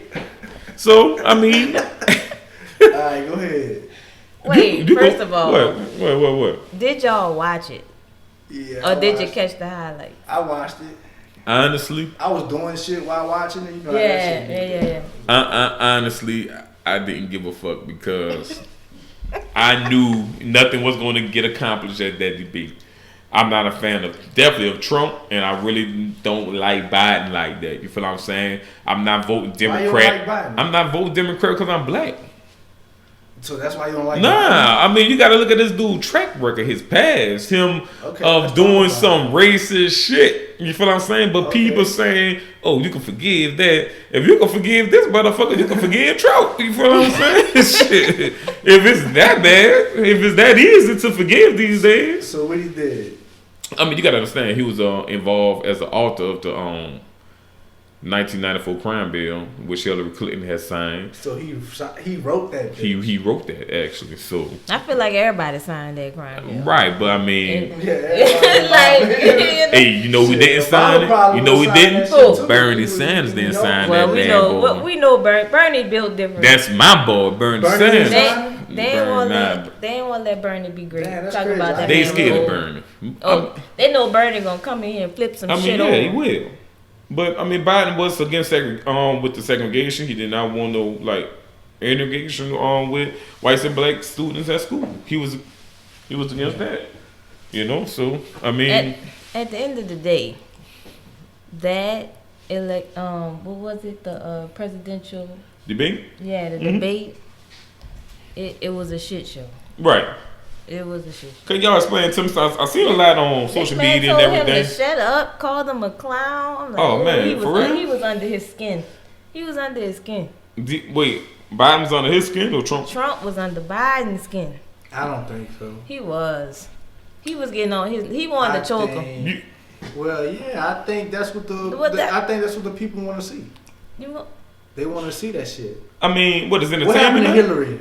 So I mean, All right, go ahead. Wait, you first go- of all, what? did y'all watch it? Yeah. Or did you catch the highlights? I watched it. Honestly, I was doing shit while watching it. You know how that shit be. Yeah. honestly, I didn't give a fuck because I knew nothing was going to get accomplished at that debate. I'm not a fan of Trump, and I really don't like Biden like that. You feel what I'm saying? I'm not voting Why you don't Democrat. like Biden? I'm not voting Democrat because I'm black. So that's why you don't like Nah, I mean you got to look at this dude track record, his past, him Okay, of let's doing talk about some racist shit. You feel what I'm saying? But Okay. people saying, "Oh, you can forgive that. If you can forgive this motherfucker, you can forgive Trump." You feel what I'm saying? Shit. If it's that bad, if it's that easy to forgive these days, So what he did? I mean, you gotta understand, he was involved as the author of the 1994 crime bill, which Hillary Clinton has signed. So he wrote that. He wrote that actually. So I feel like everybody signed that crime bill. right, but I mean, like, hey, you know who didn't sign it? You know who didn't? Bernie Sanders didn't sign that. We know Bernie built different. That's my boy, Bernie Sanders. They ain't want to let Bernie be great. Man, Talk about that. They scared of Bernie. They know Bernie gonna come in here and flip some shit over. He will. But I mean, Biden was against with the segregation. He did not want no like integration with whites and black students at school. He was against that. You know, so I mean, at the end of the day, that what was it? The presidential debate. Yeah, the debate. It was a shit show. Right. It was a shit show. Can y'all explain to me? I seen a lot on social media and everything. Him to shut up, called him a clown. I'm like, oh man, for real? He was under his skin. He was under his skin. Wait, Biden was under his skin or Trump? Trump was under Biden's skin. I don't think so. He was. He was getting on his. He wanted to choke him. Well, yeah, I think that's what I think that's what the people want to see. They want to see that shit. I mean, what is entertainment? What happened to Hillary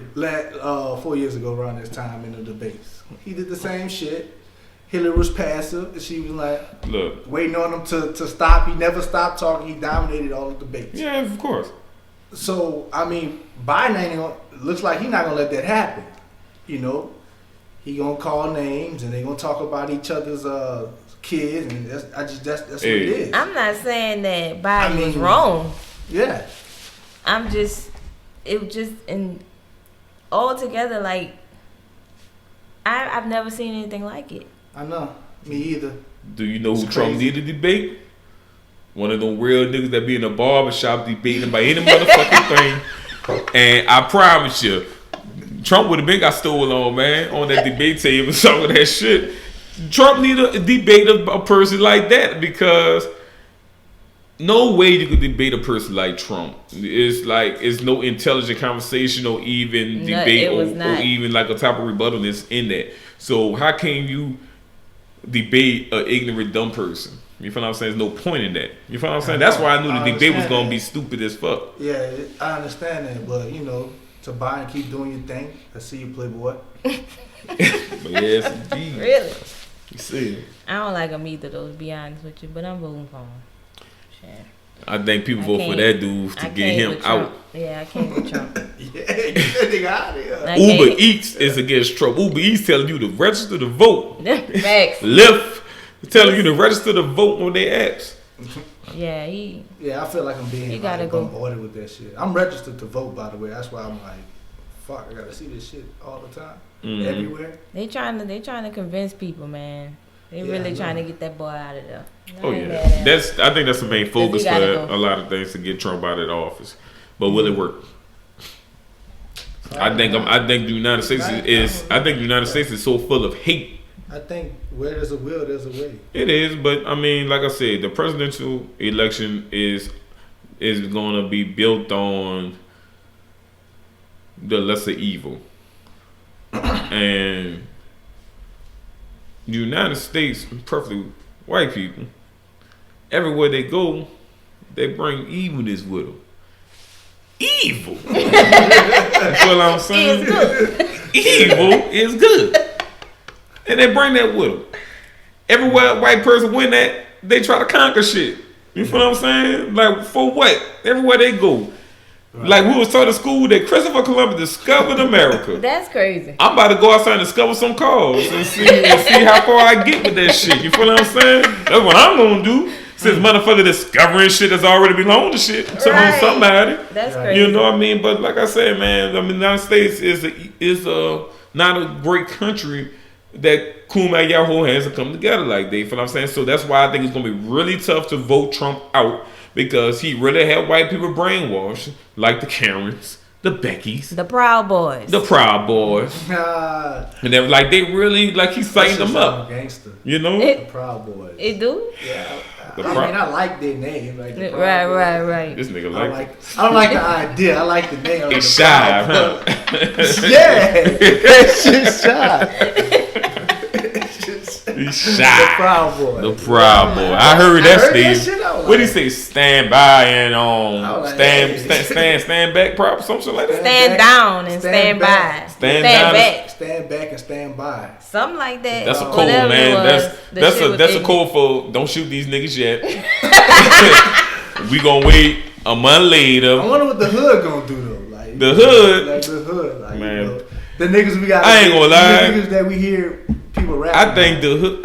4 years ago around this time in the debates? He did the same shit. Hillary was passive. And she was like, look, waiting on him to stop. He never stopped talking. He dominated all the debates. Yeah, of course. So, I mean, Biden looks like he's not going to let that happen. You know? He going to call names and they going to talk about each other's kids. And that's what it is. I'm not saying that Biden was wrong. Yeah. It was just, and altogether, like, I've never seen anything like it. I know. Me either. Do you know who Trump needed to debate? One of them real niggas that be in a barbershop debating about any motherfucking thing. And I promise you, Trump would have been got stolen on, man, on that debate table and some of that shit. Trump needed a debate a person like that because no way you could debate a person like Trump. It's no intelligent conversation or even debate or even like a type of rebuttal that's in that. So how can you debate an ignorant dumb person? You feel what I'm saying? There's no point in that. You feel what I'm saying? That's why I knew the debate was gonna be stupid as fuck. Yeah, I understand that, but you know, to buy and keep doing your thing. I see you, Playboy. But yes, indeed. Really? You see. I don't like him either, though, to be honest with you, but I'm voting for him. Shit. I think people vote for that dude to get him out. Yeah, I can't with Trump. Yeah, get that nigga out of here. Uber Eats is against Trump. Uber Eats telling you to register to vote. Facts. Lyft telling you to register to vote on their apps. Yeah, I feel like I'm being bombarded with that shit. I'm registered to vote, by the way. That's why I'm like, fuck, I gotta see this shit all the time, everywhere. They trying to convince people, man. They really trying to get that boy out of there. Oh yeah, I think that's the main focus for a lot of things to get Trump out of the office. But will it work? I think the United States is so full of hate. I think where there's a will, there's a way. It is, but I mean, like I said, the presidential election is going to be built on the lesser evil, and the United States, preferably white people, everywhere they go, they bring evilness with them. Evil. That's what I'm saying. Evil is good. And they bring that with them. Everywhere a white person win that, they try to conquer shit. You feel what I'm saying? Like, for what? Everywhere they go. Right. Like, we was taught in school that Christopher Columbus discovered America. That's crazy. I'm about to go outside and discover some cars and see how far I get with that shit. You feel what I'm saying? That's what I'm going to do. Since motherfucker discovering shit that's already belonged to shit to somebody. That's crazy. You know what I mean? But like I said, man, the United States is not a great country that Kumbaya Yahoo has to come together like they. You feel what I'm saying? So that's why I think it's going to be really tough to vote Trump out because he really had white people brainwashed, like the Karens, the Beckys, the Proud Boys, and they're like they really like he's citing them up. Gangster. You know, the Proud Boys. It do? Yeah. I mean, I like their name. Like the right. This nigga I don't like the idea. I like the name. It's shy, huh? Yeah, it's just shy. He's shy. The Proud Boy. The Proud Boy. I heard that, Steve. What What did he say? Stand by and like, stand back, prop, something like that. Stand down and stand by. Stand down. back. Stand back and stand by. Something like that. That's a code, Whatever it man. was, the shit was That's a ignorant. code for don't shoot these niggas yet. We gonna wait a month later. I wonder what the hood gonna do though. Like The hood? like the hood, like Man. you know, the niggas we got. I ain't gonna lie. The niggas that we hear people rapping.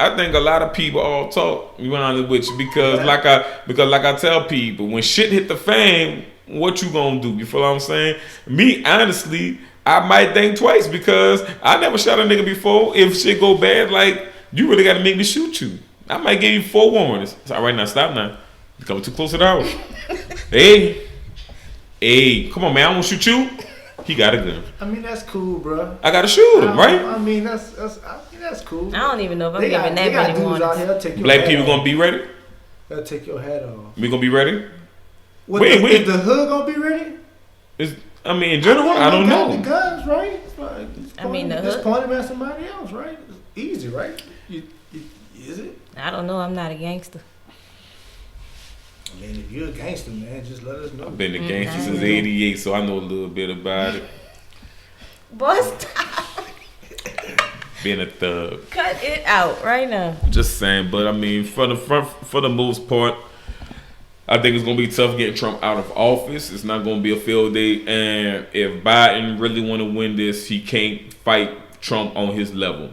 I think a lot of people all talk. You honest with you because like I tell people when shit hit the fan, what you gonna do? You feel what I'm saying? Me honestly, I might think twice because I never shot a nigga before. If shit go bad, like you really got to make me shoot you. I might give you 4 warnings. So, all right, now stop now. You're coming too close to the house. Hey, come on, man. I won't shoot you. He got a gun. I mean that's cool, bro. I gotta shoot him, right? I mean that's cool. I don't even know if I'm They giving got that many dudes out warnings. here take your Black hat people off. gonna be ready. They'll take your head off. We gonna be ready. Is the hood gonna be ready? In general, I don't got know. the guns, right? I mean, the just hood. point them at somebody else, right? It's easy, right? Is it? I don't know. I'm not a gangster. I mean, if you're a gangster, man, just let us know. I've been a gangster since '88, so I know a little bit about it. Boy, stop. Being a thug. Cut it out right now. Just saying, but I mean, for the most part, I think it's gonna be tough getting Trump out of office. It's not gonna be a field day, and if Biden really want to win this, he can't fight Trump on his level.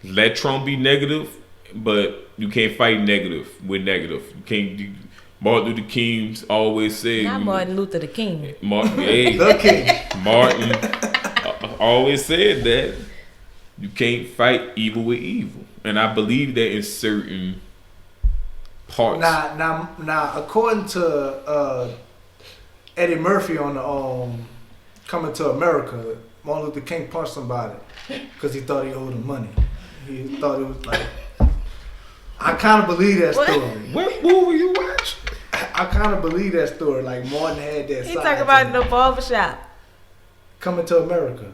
Let Trump be negative, but you can't fight negative with negative. You can't. Martin Luther King always said. Not Martin Luther the King. The king. Martin always said that you can't fight evil with evil, and I believe that in certain parts. Now, according to Eddie Murphy on the Coming to America, Martin Luther King punched somebody because he thought he owed him money. He thought it was like. I kind of believe that story. What movie you watch? I kind of believe that story. Like Martin had that. He side talk to about him. the barbershop. Coming to America.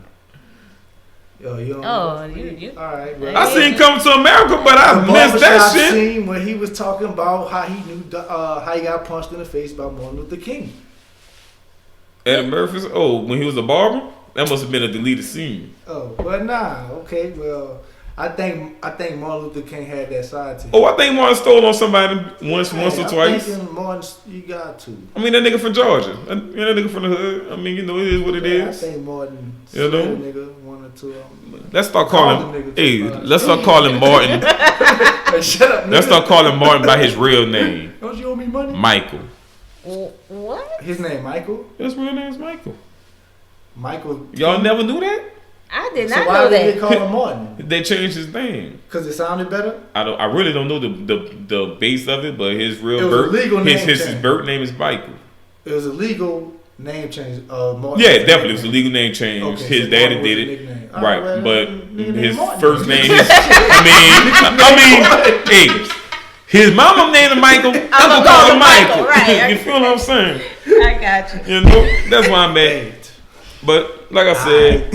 Yo, you don't know? you. All right, bro. I seen Coming to America, but I missed that barbershop shit. scene where he was talking about how he knew how he got punched in the face by Martin Luther King. Eddie Murphy's. Oh, when he was a barber, that must have been a deleted scene. Oh, but nah. Okay, well, I think Martin Luther King had that side to him. Oh, I think Martin stole on somebody once or I'm twice. thinking Martin, you got to. I mean, that nigga from Georgia. That nigga from the hood. I mean, it is what it Yeah, is. I think Martin You know? a nigga, one or two of them. Let's start Call calling. them niggas Hey, too, let's start calling Martin. Hey, shut up, nigga. Let's start calling Martin by his real name, Don't you owe me money? Michael. What? His name Michael? His real name is Michael. Michael. Y'all never knew that? I did So not why know did they that. call him Martin? They changed his name. Because it sounded better? I really don't know the base of it, but his real It was a birth legal name his change. birth name is Michael. It was a legal name change. Martin. Yeah, definitely, it was a legal name change. Okay, His so daddy Martin was did a it, nickname. All right? well, But nigga named his Martin. first name, hey, his mama named him Michael. I'm gonna call him Michael. Right. You feel what I'm saying? I got you. You know, that's why I'm at. But like I said,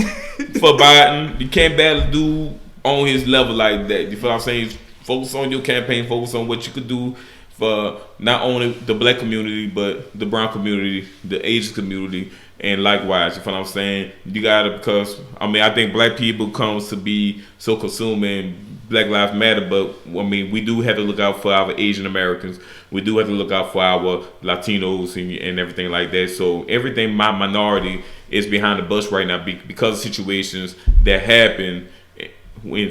for Biden, you can't battle a dude on his level like that. You feel what I'm saying? Focus on your campaign. Focus on what you could do for not only the black community, but the brown community, the Asian community, and likewise. You feel what I'm saying? You gotta, because I think black people comes to be so consuming Black Lives Matter, but we do have to look out for our Asian Americans. We do have to look out for our Latinos and everything like that. So everything my minority is behind the bus right now because of situations that happen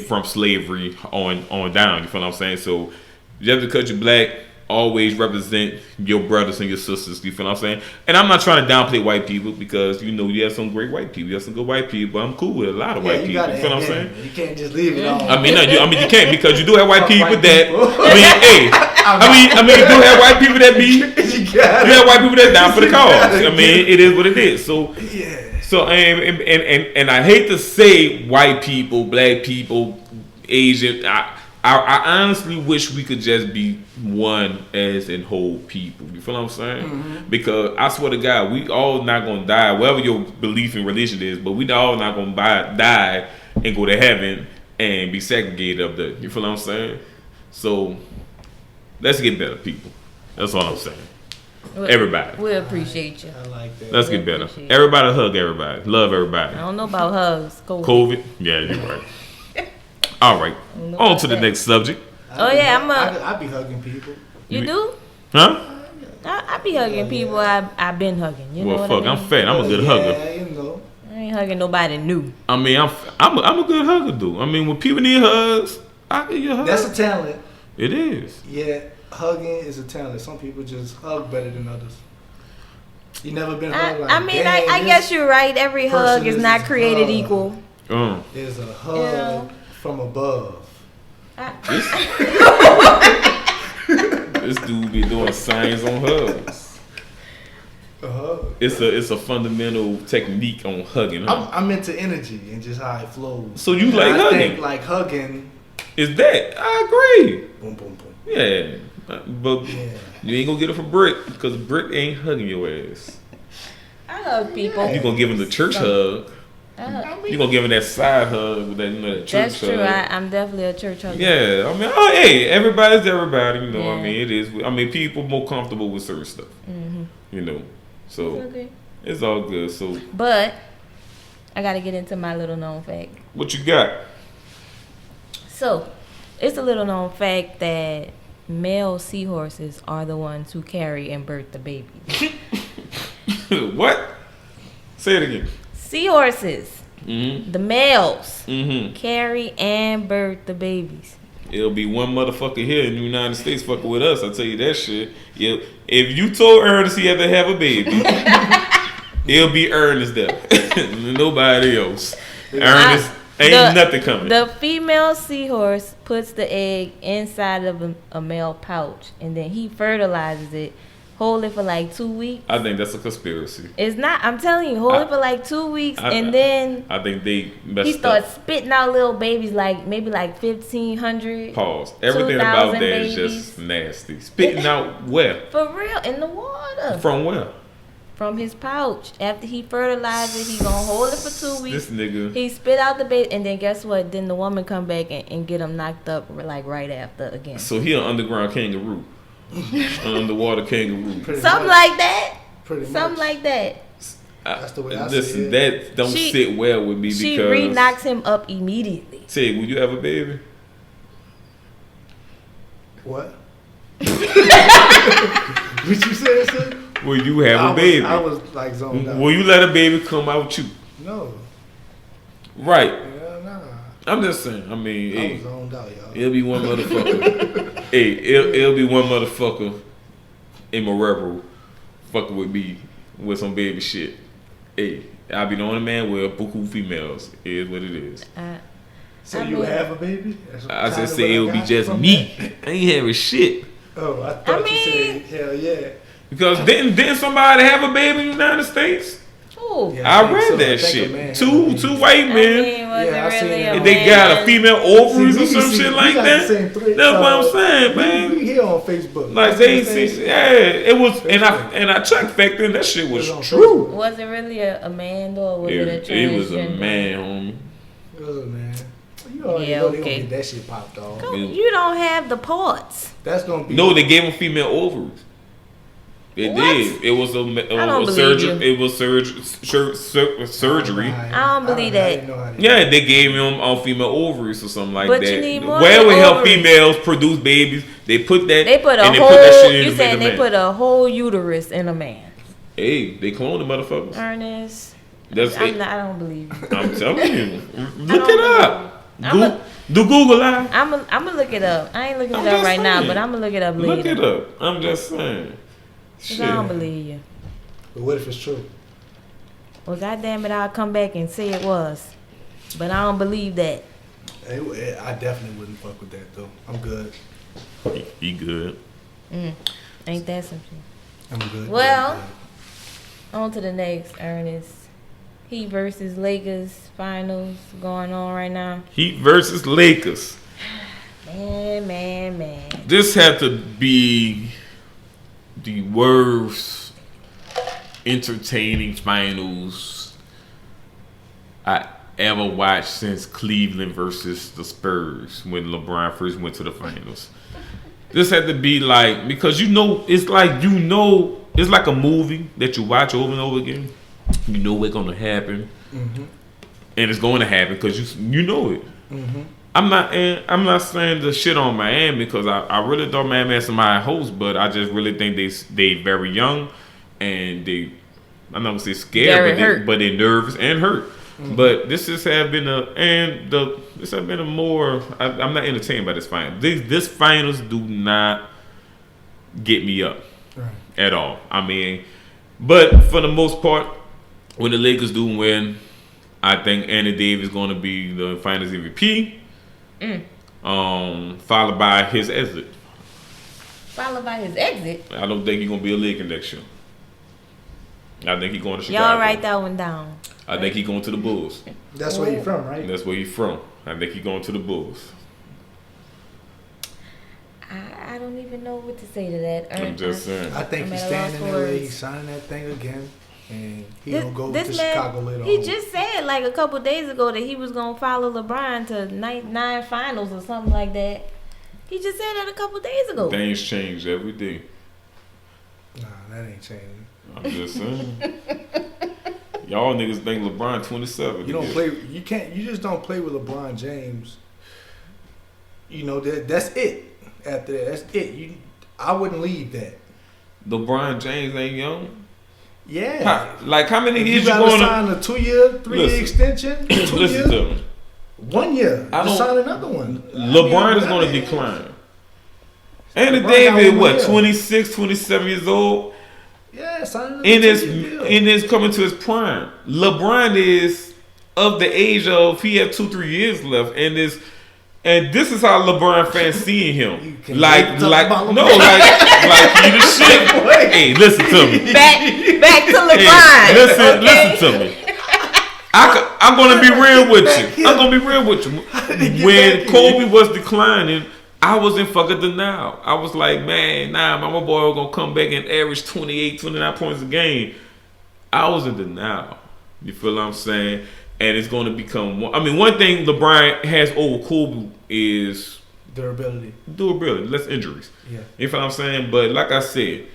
from slavery on down. You feel what I'm saying? So just because you're black, always represent your brothers and your sisters. You feel what I'm saying? And I'm not trying to downplay white people because you have some great white people, you have some good white people. But I'm cool with a lot of white people. You feel what I'm saying? You can't just leave it on. You can't because you do have white people white that. people. You do have white people that be. You have white people that down for the cause. You It is what it is. So yeah. So and I hate to say white people, black people, Asian. I honestly wish we could just be one as in whole people. You feel what I'm saying? Mm-hmm. Because I swear to God, we all not gonna die, whatever your belief in religion is, but we all not gonna die and go to heaven and be segregated up there. You feel what I'm saying? So let's get better, people. That's all I'm saying. Everybody. We appreciate you. I like that. Let's get better. Everybody hug everybody. Love everybody. I don't know about hugs. COVID. Yeah, you're right. All right. On to the next subject. I be hugging people. You do? Huh? I be hugging people I've been hugging. You know what fuck, I mean? I'm fat. I'm a good hugger. Yeah, you know. I ain't hugging nobody new. I mean, I'm a good hugger, dude. I mean, when people need hugs, I give you a hug. That's a talent. It is. Yeah, hugging is a talent. Some people just hug better than others. You never been hugged like I mean, I guess you're right. Every hug is not created equal. There's a hug from above. This dude be doing science on hugs. It's a fundamental technique on hugging. Huh? I'm into energy and just how it flows. So you like I hugging? think like hugging Is that? I agree. boom boom boom. Yeah, but you ain't gonna get it from Britt because Britt ain't hugging your ass. I hug people. You gonna give him the church hug. You gonna give him that side hug with that, that church That's true. hug. I'm definitely a church hugger. Yeah, I mean, hey, everybody's everybody. You know, I mean, it is. I mean, people more comfortable with certain stuff. Mm-hmm. You know, so Okay. it's all good. So, But I got to get into my little known fact. what you got? So it's a little known fact that male seahorses are the ones who carry and birth the babies. What? Say it again. Seahorses, Mm-hmm. the males, Mm-hmm. carry and birth the babies. It'll be one motherfucker here in the United States fucking with us. I tell you that shit. If you told Ernest he had to have a baby, it'll be Ernest there. Nobody else. Ernest ain't nothing coming. The female seahorse puts the egg inside of a male pouch, and then he fertilizes it. Hold it for like 2 weeks. I think that's a conspiracy. It's not. I'm telling you, hold it for like 2 weeks, and then I think they messed he starts up. spitting out little babies, like maybe like 1,500. Pause. Everything about that babies. is just nasty. Spitting out where? For real, in the water. From where? From his pouch. After he fertilizes it, he gonna hold it for 2 weeks. This nigga. He spit out the baby, and then guess what? Then the woman come back and get him knocked up like right after again. So he an underground kangaroo. Underwater kangaroo. Something like that. Pretty Something much. like that. That's the way I see Listen, it. that don't sit well with me She because re-knocks him up immediately. Tig, will you have a baby? What? What you said, son? Will you have a baby? I was like zoned out. Will you let a baby come out you? No. Right. Yeah, nah. I'm just saying. I mean, I hey, was zoned out, y'all. it'll be one motherfucker. Hey, it'll be one motherfucker in my rebel fucking with me with some baby shit. Hey, I'll be the only man with buku females. It is what it is. So you have a baby? I just say it'll be just me. I ain't having shit. Oh, I thought you said hell yeah. Because didn't somebody have a baby in the United States? Ooh. Yeah, I think read so. that I think a shit. man Two white I men. mean, was Yeah, I it seen really it. a They got a man? female ovaries See, or some shit like that. That's what I'm saying, man. We here on Facebook. Like they see, yeah, it was, and I checked back then. That shit was true. Was it really a man though, or was it a transgender? It was a man, homie. Oh man, you already Yeah, know they okay. gonna get that shit popped off. You don't have the parts. That's gonna be No, they gave him female ovaries. It What? did. It was a surgery. It was surgery. I don't believe that. Yeah, they gave him female ovaries or something like But that. you need more Where than would help ovaries. females produce babies? They put that. They put a and whole. They put that shit in You the said they man. put a whole uterus in a man. Hey, they cloned the motherfuckers. Ernest, That's it. I don't believe you. I'm telling you. Look it up. I'ma- Do Google eye. I'm gonna look it up. I ain't looking I'm it up just right now, saying. but I'm gonna look it up later. Look it up. I'm just saying. 'Cause Shit. I don't believe you. But what if it's true? Well, goddamn it, I'll come back and say it was, but I don't believe that. I definitely wouldn't fuck with that though. I'm good. He good. Ain't that something? I'm good. Well, on to the next, Ernest. Heat versus Lakers finals going on right now. Heat versus Lakers. Man. This had to be the worst entertaining finals I ever watched since Cleveland versus the Spurs when LeBron first went to the finals. This had to be like, because it's like it's like a movie that you watch over and over again. You know what's gonna happen, and it's going to happen because you know it. I'm not saying the shit on Miami because I really thought Miami had some high hopes, but I just really think they very young and I'm not gonna say scared, but they nervous and hurt. But this has been a more. I'm not entertained by this final. This finals do not get me up at all. I mean, but for the most part, when the Lakers do win, I think Anthony Davis is going to be the Finals MVP. Followed by his exit. Followed by his exit. I don't think he's going to be a Laker next year. I think he's going to Chicago. Y'all write that one down. I think he's going to the Bulls. That's where he's from, right? That's where he's from. I think he's going to the Bulls. I don't even know what to say to that. I'm just saying. I think he's staying in LA. He's signing that thing again. And he gonna go to Chicago later on. He just said like a couple days ago that he was gonna follow LeBron to nine finals or something like that. He just said that a couple days ago. Things change every day. Nah, that ain't changing. I'm just saying. Y'all niggas think LeBron 27. You don't play. You can't. You just don't play with LeBron James. You know that's it. After that, that's it. I wouldn't leave that. LeBron James ain't young. Yeah. How many years you you going to sign a 2-year, 3-year extension? 2 years? Listen to me. 1 year. Just sign another one. LeBron is going to decline. Anthony Davis, what, 26, 27 years old? Yeah, sign another in his coming to his prime. LeBron is of the age of, he had 2-3 years left, and this is how LeBron fans seeing him. Like he the shit. Hey, listen to me. Back to LeBron. Hey, listen to me. I'm gonna be real with you. I'm gonna be real with you. When Kobe was declining, I was in fucking denial. I was like, man, my boy was gonna come back and average 28, 29 points a game. I was in denial. You feel what I'm saying? And it's going to become one. I mean, one thing LeBron has over Kobe is durability, less injuries. Yeah, you feel what I'm saying? But like I said,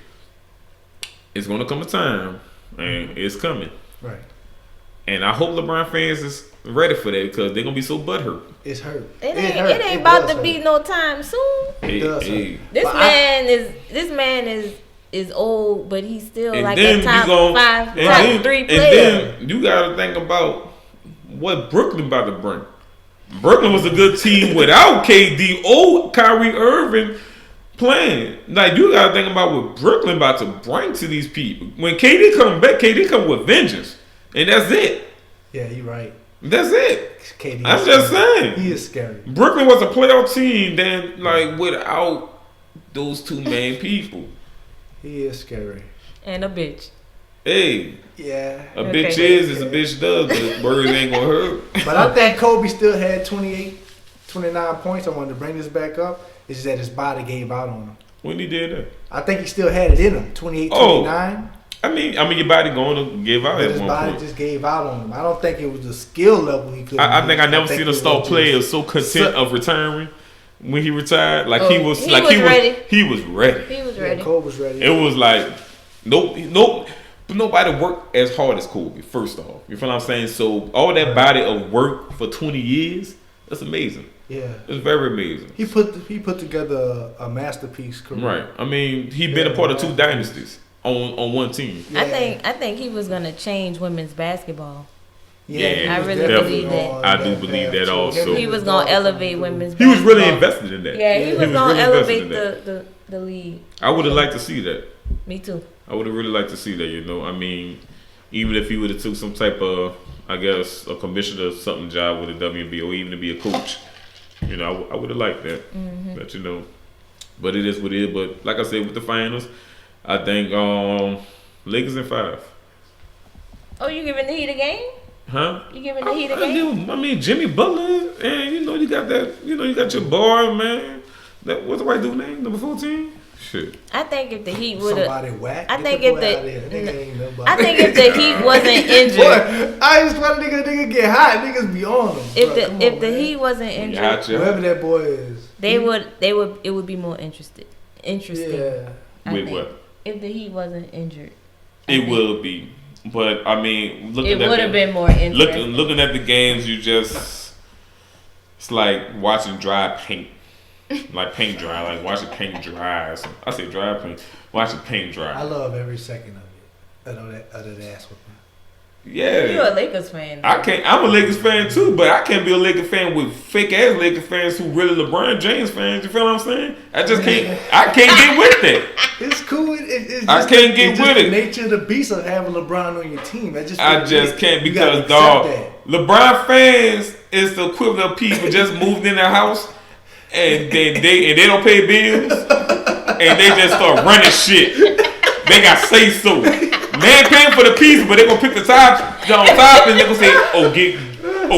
it's going to come a time, and it's coming. Right. And I hope LeBron fans is ready for that because they're gonna be so butthurt. It's hurt. It ain't about to be no time soon. This man is old, but he's still like a top 3 player. And then you gotta think about what Brooklyn about to bring. Brooklyn was a good team without KD or Kyrie Irving playing. Like, you gotta think about what Brooklyn about to bring to these people. When KD come back, KD come with vengeance, and that's it. Yeah, you're right. That's it. KD. I'm just saying. He is scary. Brooklyn was a playoff team then, like, without those two main people. He is scary. And a bitch. Hey. Yeah. A bitch is a bitch does, but words ain't gonna hurt. But I think Kobe still had 28, 29 points. I wanted to bring this back up. It's just that his body gave out on him. When he did that? I think he still had it in him. 28, 29. I mean, your body going to give out at one point. His body just gave out on him. I don't think it was the skill level he could. I think I never seen a star player so content of retiring when he retired. Like he was ready. He was ready. Yeah, Kobe was ready. It was like nobody worked as hard as Kobe. First off, you feel what I'm saying? So all that body of work for 20 years, that's amazing. Yeah, it's very amazing. He put together a masterpiece career. Right. I mean, he been a part of 2 dynasties. On one team. Yeah. I think he was gonna change women's basketball. Yeah, I really believe that. I do believe that also. He was gonna elevate women's basketball. He was really invested in that. Yeah, he was gonna really elevate the league. I would have liked to see that. Me too. I would have really liked to see that, you know. I mean, even if he would have took some type of, I guess, a commissioner or something job with the WNBA or even to be a coach, you know, I would have liked that. Mm-hmm. But, you know, but it is what it is. But like I said, with the finals, I think Lakers in 5. Oh, you giving the Heat a game? Huh? You giving the Heat a game? I mean, Jimmy Butler, and you know you got that. You know you got your boy, man. What's the white dude name? Number 14. Shit. I think if the Heat would Somebody have, whack. I Get think the if boy the- out of here. Nigga ain't nobody. I think if the Heat wasn't injured, Boy, I just want nigga get hot. Niggas be on them. if the Heat wasn't injured, Gotcha. Whoever that boy is, they would it would be more interesting. yeah. I With think. what? If the Heat wasn't injured, I It think will be. But I mean, It would have been more interesting. looking at the games, it's like watching dry paint. Like paint dry, like watching paint dry. I say dry paint. Watching paint I dry. love every second of it. Other than ass whooping. Yeah. You're a Lakers fan. I can't. I'm a Lakers fan too, but I can't be a Lakers fan with fake ass Lakers fans who really LeBron James fans. You feel what I'm saying? I just can't. I can't get with that. It's cool. It's I just can't get it's with just it. the nature of the beast of having LeBron on your team. I just Can't you gotta because dog. accept that. LeBron fans is the equivalent of people just moved in their house and they don't pay bills and they just start running shit. They got say so. Man paying for the pizza, but they gonna pick the top on top and they gonna say,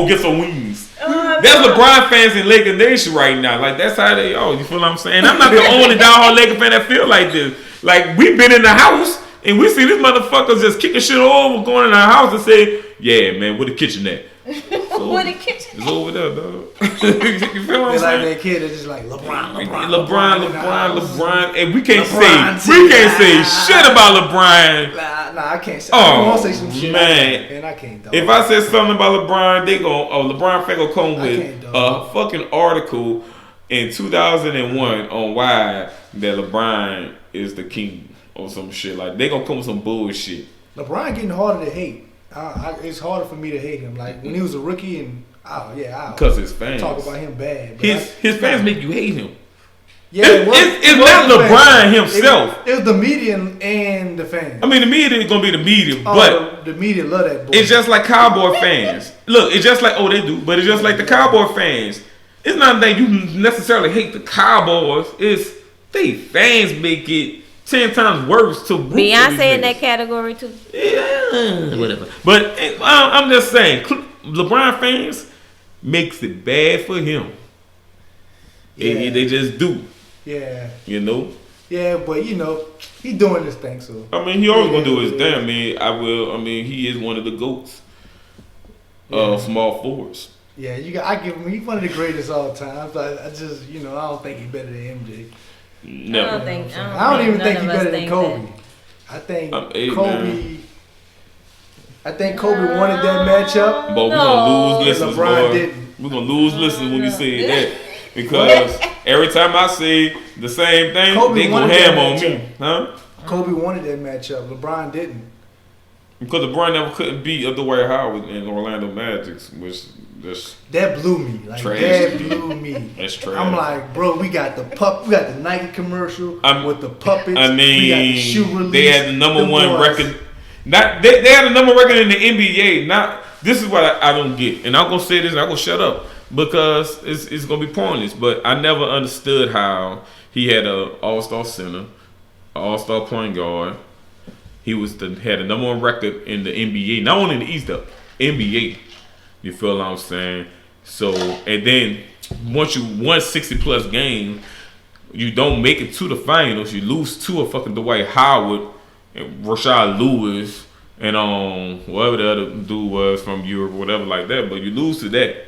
get some wings. That's LeBron fans in Laker Nation right now. Like that's how they you feel what I'm saying? I'm not the only diehard Laker fan that feel like this. Like we've been in the house and we see these motherfuckers just kicking shit over, going in our house and say, yeah man, where the kitchen at? So, Where the kitchen? it's over there, dog. You feel what I'm They like saying? that kid that's just like LeBron. And we can't LeBron say shit about LeBron. Nah, I can't say. Oh, I want to say some shit. man. And I can't. Dog. If I said something about LeBron, they LeBron fan gonna come I with can't, a dog. fucking article in 2001 on why that LeBron is the king or some shit. Like they gonna come with some bullshit. LeBron getting harder to hate. It's harder for me to hate him. Like when he was a rookie and I'll Because his fans talk about him bad. But his fans make you hate him. yeah, It's not LeBron himself. It was the media and the fans. I mean, the media is gonna be the media, but the media love that boy. it's just like Cowboy fans. Look, it's just like they do, but it's just like the Cowboy fans. It's not that you necessarily hate the Cowboys. It's they fans make it 10 times worse to root for these Beyonce in niggas. that category too. Yeah, whatever. But I'm just saying, LeBron fans makes it bad for him. Yeah. They just do, yeah, you know. yeah, but he doing this thing. So I mean, he always gonna do his damn. I mean, he is one of the goats of small forwards. yeah, I give him. He's one of the greatest all time. But I just I don't think he's better than MJ. Never. I don't even think he's better than Kobe. I think man. I think Kobe wanted that matchup. But we're gonna lose listeners, LeBron boy. didn't. We're gonna lose listeners when we say that. Because every time I say the same thing, Kobe they gonna wanted ham that on me. matchup. Huh? Kobe wanted that matchup. LeBron didn't. Because LeBron never couldn't beat Dwight Howard and Orlando Magic, which That blew me. Like Trash. that blew me. that's trash. I'm like, bro, we got the Nike commercial with the puppets. I we got the mean, shoe release. they had the number Them one boys. record. Not they had the number record in the NBA. Not this is what I don't get, and I'm gonna say this, and I'm gonna shut up because it's gonna be pointless. But I never understood how he had a all-star center, all-star point guard. He had the number one record in the NBA, not only in the East, the NBA. You feel what I'm saying? So, and then once you won 60 plus games, you don't make it to the finals. You lose to a fucking Dwight Howard and Rashad Lewis and whatever the other dude was from Europe or whatever like that. But you lose to that,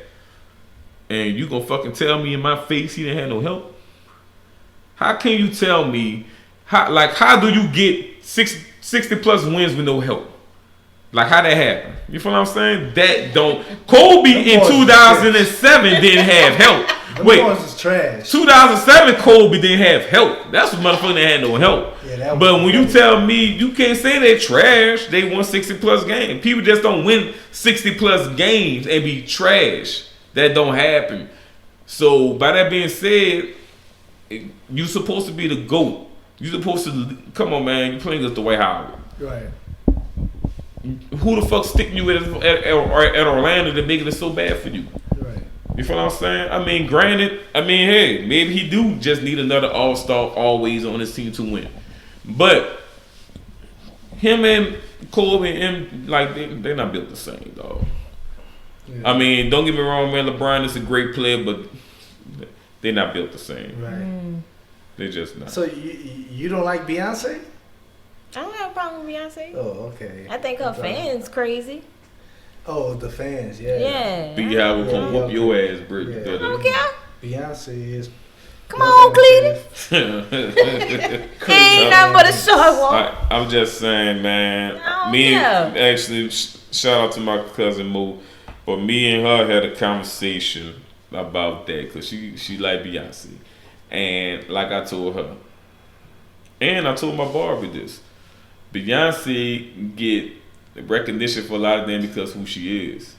and you gonna fucking tell me in my face he didn't have no help? How can you tell me how do you get 60 plus wins with no help? Like how that happened? You feel what I'm saying? That don't Kobe in 2007 didn't have help. Them Wait, boys is trash. 2007 Kobe didn't have help. That's what motherfucker didn't have no help. Yeah, that was But when you crazy. tell me you can't say they're trash, they won 60 plus games. People just don't win 60 plus games and be trash. That don't happen. So by that being said, you supposed to be the GOAT. You supposed to come on, man. You playing against Dwight Howard. Right. Who the fuck sticking you at Orlando that making it so bad for you? Right. You feel what I'm saying? I mean, granted, hey, maybe he do just need another all-star always on his team to win. But him and Kobe and him, like, they're not built the same, dog. Yeah. I mean, don't get me wrong, man. LeBron is a great player, but they're not built the same. Right. They just not. So you don't like Beyonce? I don't have a problem with Beyonce. Oh, okay. I think her fans crazy. Oh, the fans, yeah. Yeah. Beehive will come whoop your ass, Brick. Yeah. I don't care. Beyonce is. Come on, Cletus. Ain't nothing but a short walk. I'm just saying, man. Actually, shout out to my cousin Mo. But me and her had a conversation about that because she like Beyonce. And like I told her. And I told my barber this. Beyonce get recognition for a lot of them because who she is.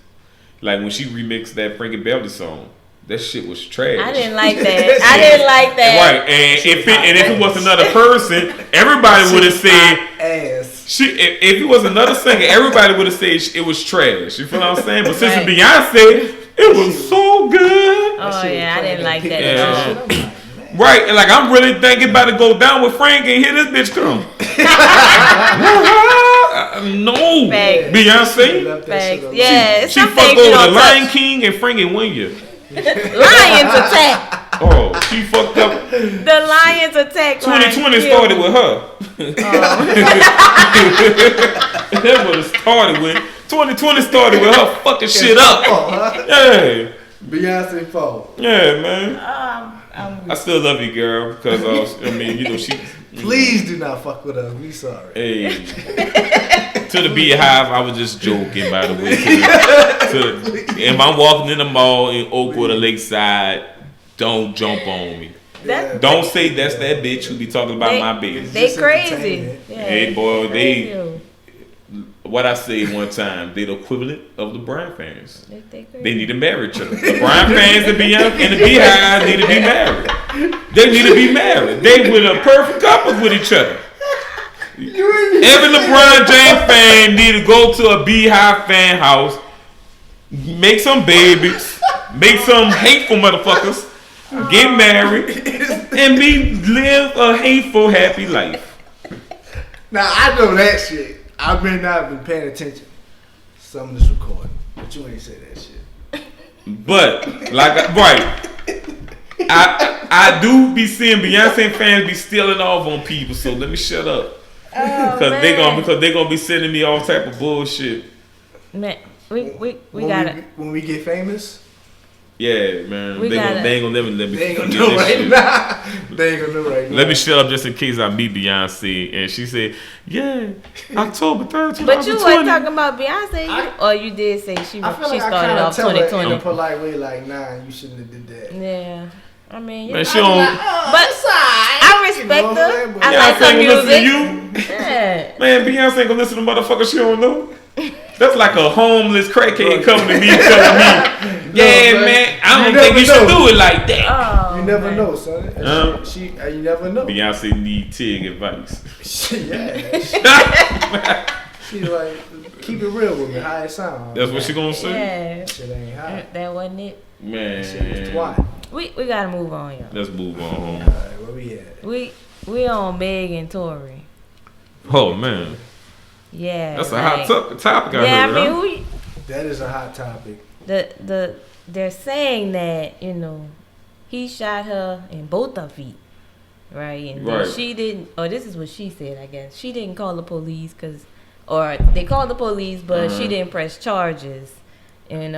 Like when she remixed that Frankie Beverly song. That shit was trash. I didn't like that. I didn't like that. Right, and if it was another person, everybody would have said ass. If it was another singer, everybody would have said it was trash. You feel what I'm saying? But since it's Beyonce, it was so good. Oh yeah, I didn't like that Yeah. at all. Right, and like I'm really thinking about to go down with Frank and hear this bitch come. No, Facts. Beyonce. Facts. Yeah, She fucked over the Lion King and Frank and Winya. Lions attack. Oh, she fucked up. The Lions attack. 2020 started with her. That's what it started with. 2020 started with her fucking shit up. Yeah. Beyonce fault. Yeah, man. I still love you, girl, because I mean, you know, she. Please do not fuck with us. We sorry. Hey. To the Beehive, I was just joking, by the way. If I'm walking in the mall in Oakwood or Lakeside, don't jump on me. Don't say that's that bitch who be talking about my business. They crazy. Yeah, hey, boy, what I say one time, they the equivalent of the Bryan fans. They need to marry each other. The Bryan fans and the Beehive need to be married. They need to be married. They were the perfect couple with each other. Every LeBron James fan need to go to a Beehive fan house, make some babies, make some hateful motherfuckers, get married, and live a hateful, happy life. Now I know that shit. I may not have been paying attention. Some of this recording, but you ain't say that shit. But I do be seeing Beyonce fans be stealing off on people. So let me shut up. Because they gonna be sending me all type of bullshit. Man, we gotta when we get famous. Yeah, man. They ain't gonna never let me. They ain't gonna know right now. They ain't gonna know right now. Let me shut up just in case I meet Beyonce and she said, "Yeah, October 3rd, 2020." But you weren't talking about Beyonce, or you did say she started off 2020 in a polite way, like, nah, you shouldn't have did that. Yeah. I mean, man, she don't. But I respect her. I like her music. Yeah. Man, Beyonce ain't gonna listen to motherfuckers she don't know. That's like a homeless crackhead coming to me telling me, "Yeah, man, I don't think you should do it like that." Oh, you never know, son. You never know. Beyonce need Tig advice. She like, keep it real with me. How it sound? That's what she gonna say. Yeah. Shit ain't hot. That wasn't it. Man, we gotta move on, y'all. Let's move on. All right, where we at? We on Meg and Tory. Oh man. Yeah. That's a hot topic. I heard, I mean, that is a hot topic. They're saying that, you know, he shot her in both her feet, right? And then she didn't. Or this is what she said, I guess. She didn't call the police or they called the police, but she didn't press charges. And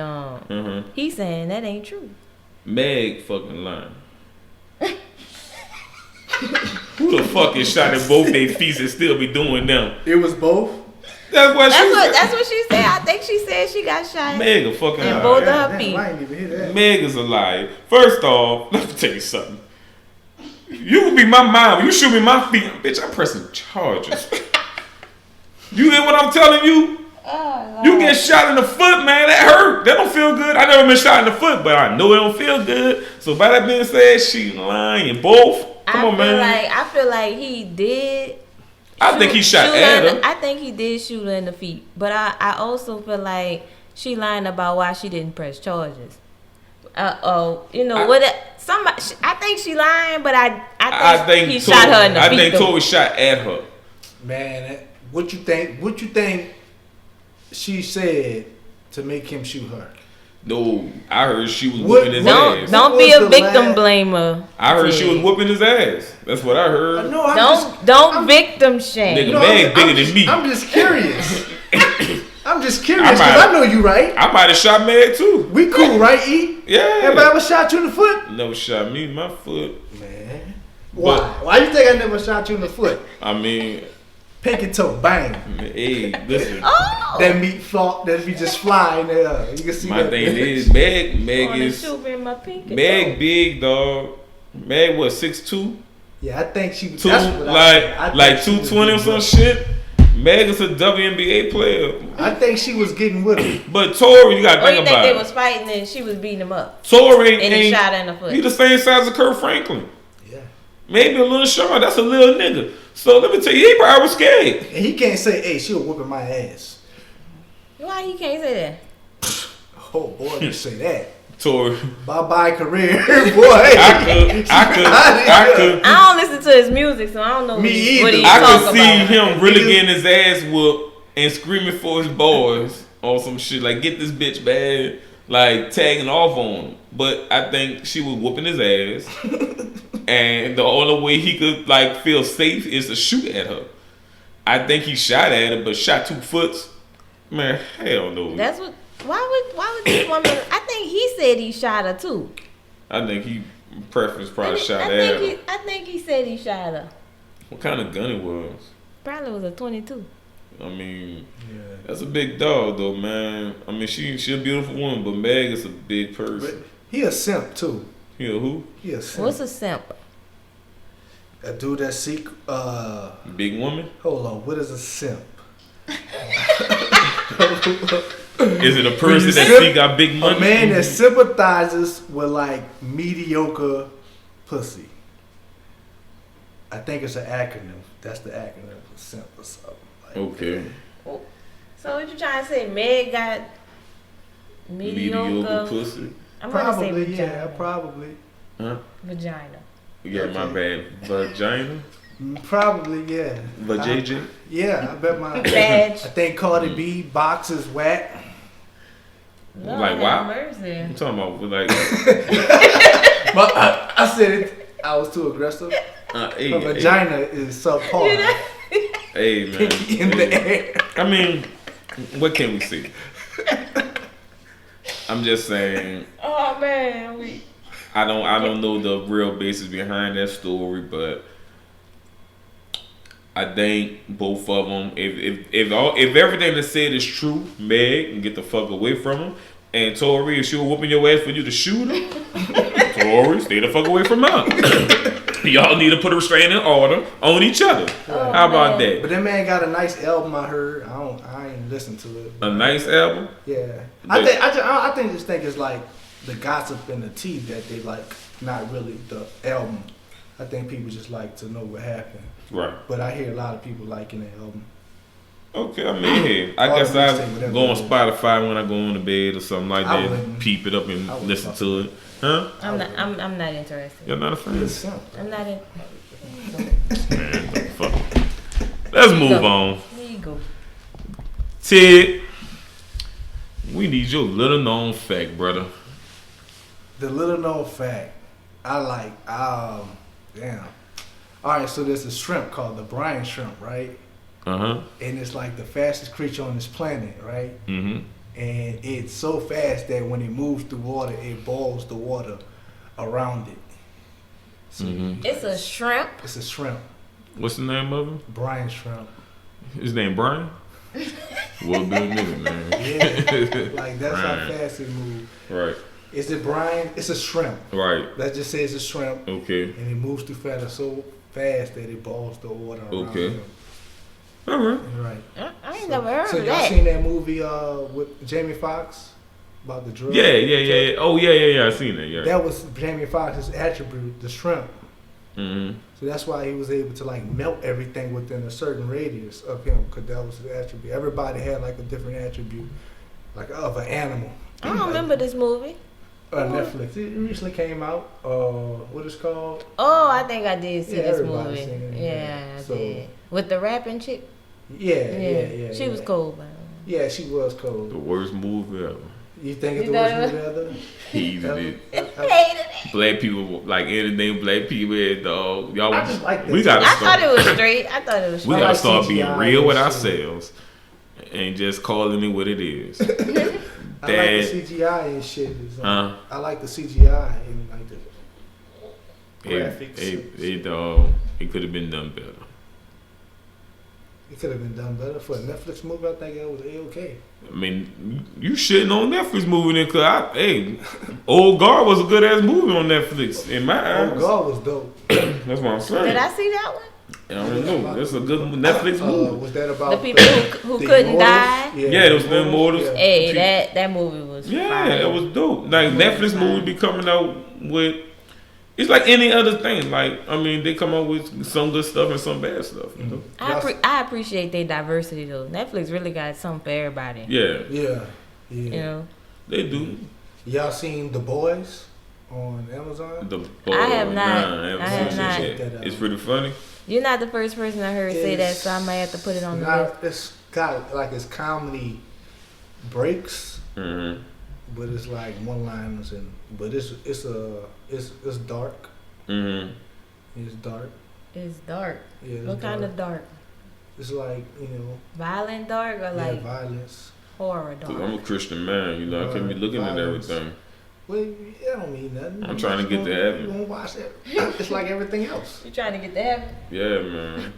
he's saying that ain't true. Meg fucking lying. Who the fuck is shot in both their feet and still be doing them? It was both. That's what she said. I think she said she got shot. Meg a fucking in liar. both of her feet. I ain't even hear that. Meg is a liar. First off, let me tell you something. You would be my mom. You shoot me in my feet, bitch. I'm pressing charges. You hear what I'm telling you? You get shot in the foot, man. That hurt. That don't feel good. I never been shot in the foot, but I know it don't feel good. So by that being said, she lying. Both. Come on, man. I feel like he did. I think he shot at her. I think he did shoot her in the feet, but I also feel like she lying about why she didn't press charges. You know what? Somebody. I think she lying, but I think he shot her in the feet. I think Tory shot at her. Man, what you think? What you think she said to make him shoot her? No, I heard she was What- whooping his Don't ass. don't What be was a the victim last- blamer. I heard she was Ted. whooping his ass. That's what I heard. No, I'm Don't victim shame. Nigga, No, Meg I'm bigger just- than me. I'm just curious. I'm just curious I because might- I know you right. I might have shot Meg too. We cool, right? E. Yeah. Everybody ever shot you in the foot? Never shot me in my foot. Man, why? Why you think I never shot you in the foot? I mean, Pinky toe, bang. hey, listen. Oh, That meat flop, that be just flying there. You can see My that. thing is, Meg wanna is shoot me in my pinky Meg toe. big dog. Meg what 6'2", Yeah, I think she. two That's what I think. I like think she was 220 or getting some with shit. Meg is a WNBA player. her. I think she was getting with him. But Tory, you gotta Or you think think about they it. was fighting and she was beating him up Tory and he ain't shot her in the foot? he the same size as Kurt Franklin. Yeah. Maybe a little short. That's a little nigga. So let me tell you, he probably was scared. And he can't say, "Hey, she was whooping my ass." Why he can't say that? Oh boy, you say that. Tory, Bye bye career, boy. I could. I don't listen to his music, so I don't know Me what he either. I talk could see about. him really Nigga. getting his ass whooped and screaming for his boys on some shit like "get this bitch bad," like tagging off on him. But I think she was whooping his ass, and the only way he could like feel safe is to shoot at her. I think he shot at her, but shot 2 foots. Man, hell no. That's what. Why would this woman? I think he said he shot her too. I think he preference probably shot I at think her. I think he said he shot her. What kind of gun it was? Probably was a 22. I mean, Yeah. that's a big dog though, man. I mean, she a beautiful woman, but Meg is a big But person. he a simp too. You know who? He a simp. What's a simp? A dude that seek. Big woman? Hold on. What is a simp? Is it a When person you that simp- see got big money? A man that sympathizes with like mediocre pussy. I think it's an acronym. That's the acronym for simp or something. Like Okay. So what you trying to say? Meg got Mediocre mediocre. pussy. I'm gonna say Probably, vagina. yeah, probably. Huh? Vagina. Yeah, my Okay. bad. Vagina? Probably, yeah. Vajayjay? Yeah, I bet my. Badge. I think Cardi B box is whack. Lord Like, have wow. mercy. I'm talking about with like But I said it. I was too aggressive. hey, Her vagina is subpar. hey man. Pinky in the air. I mean, what can we see? I'm just saying Oh man, I don't know the real basis behind that story, but I think both of them, if everything that's said is true, Meg can get the fuck away from him. And Tory, if she was whooping your ass for you to shoot her, Tory, stay the fuck away from her. Y'all need to put a restraining order on each other. How about But that? that man got a nice album. I heard. I ain't listened to it. A nice album. Yeah, But- I just think it's like the gossip and the tea that they like, not really the album. I think people just like to know what happened. Right. But I hear a lot of people liking the album. Okay, I mean, hey, I All guess the I mixtape, whatever go on it is. Spotify when I go on to bed or something like I that, wouldn't. peep it up and I wouldn't listen fuck to it. Huh? I'm not interested. You're not a fan? It's simple. I'm not in. Man, fuck it. Let's move on. There you go. Ted, we need your little known fact, brother. The little known fact, I like. Damn. All right, so there's a shrimp called the brine shrimp, right? Uh-huh. And it's like the fastest creature on this planet, right? Mm-hmm. And it's so fast that when it moves through water, it boils the water around it. So Mm-hmm. It's a shrimp. it's a shrimp, What's the name of him? brine shrimp. His name Brian? What a good nigga, man. Yeah, like that's Brian. how fast it moves. Right, Is it brine? It's a shrimp. right. Let's just say it's a shrimp, Okay. and it moves through water so fast that it boils the water around Okay. him. All right. Right. I ain't never heard So of y'all that. seen that movie with Jamie Foxx about the drugs? Yeah. Oh, yeah. I seen that, yeah. That was Jamie Foxx's attribute, the shrimp. Mm-hmm. So that's why he was able to like melt everything within a certain radius of him, because that was his attribute. Everybody had like a different attribute, like of an animal. I don't remember this movie. Netflix. It recently came out. What it's called? Oh, I think I did see Yeah, this everybody's movie. seen it, Yeah, yeah. I So- did. With the rapping chick. Yeah. She was cool, by the way. Yeah, she was The cold. worst movie ever. You think it's You the worst know- movie ever? Hated it. Hated it. Black people like anything black people had, dog. Y'all, I just like that. we gotta I thought start. it was straight. I thought it was We straight. gotta like start being CGI real with and shit. ourselves and just calling it what it is. I like the That CGI and shit. Huh? I like the CGI and like the graphics. it could have been done better. It could have been done better for a Netflix movie. I think it was A-okay. I mean, you shitting on Netflix movie then, cause Old Guard was a good ass movie on Netflix in my eyes. Oh God was dope. That's what I'm saying. Did I see that one? I don't know. That's a good Netflix movie. Was that about The people who the couldn't immortals? die? Yeah, it was the Immortals. Yeah. Hey, that movie was Yeah, fire. it was dope. Like Netflix movie be coming out with. It's like any other thing. Like I mean, they come out with some good stuff and some bad stuff. You know? I appreciate their diversity though. Netflix really got something for everybody. Yeah, Yeah. You know, they do. Y'all seen The Boys on Amazon? I have not. Nah, I have seen not. that shit. It's pretty funny. you're not the first person I heard say that, It's so I might have to put it on the list. It's got like it's comedy breaks, Mm-hmm. but it's like one-liners but it's dark. Mm-hmm. It's dark. It's dark. Yeah. It's What kind dark. of dark? It's like Violent dark or like violence. horror Cause I'm dark? a Christian man, you know. I can't be looking at Violence. everything. Well, it don't mean nothing. I'm trying to get to heaven. You gonna watch it? It's like everything else. You trying to get to heaven? Yeah, man.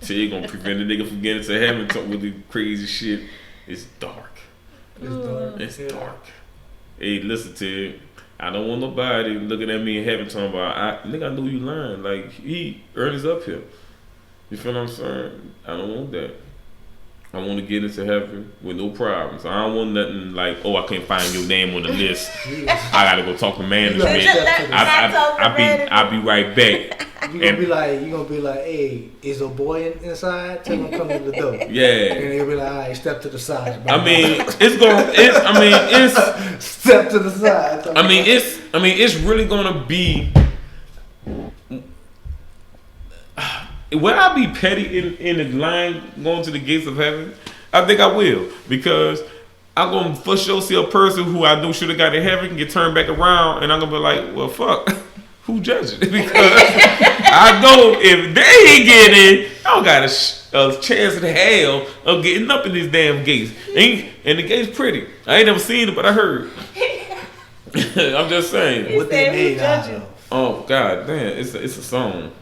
So you gonna prevent a nigga from getting to heaven talk with the crazy shit. It's dark. It's dark. It's Yeah. dark. Hey, listen to it. I don't want nobody looking at me in heaven talking about, nigga, I know you lying. Like, he earned his up here. You feel what I'm saying? I don't want that. I want to get into heaven with no problems. I don't want nothing like, oh, I can't find your name on the list. I gotta go talk to management. I'll be right back. You gonna be like, hey, is a boy inside? Tell him come to the door. Yeah. And he'll be like, all right, step to the side. I mean, it's step to the side. it's really gonna be. Will I be petty in the line going to the gates of heaven? I think I will, because I'm gonna for sure see a person who I know should have got to heaven get turned back around, and I'm gonna be like, well, fuck, who judging? Because I know if they ain't getting in, I don't got a chance in hell of getting up in these damn gates. And the gate's pretty. I ain't never seen it, but I heard. I'm just saying. What they made out of. Oh God, damn! It's a song.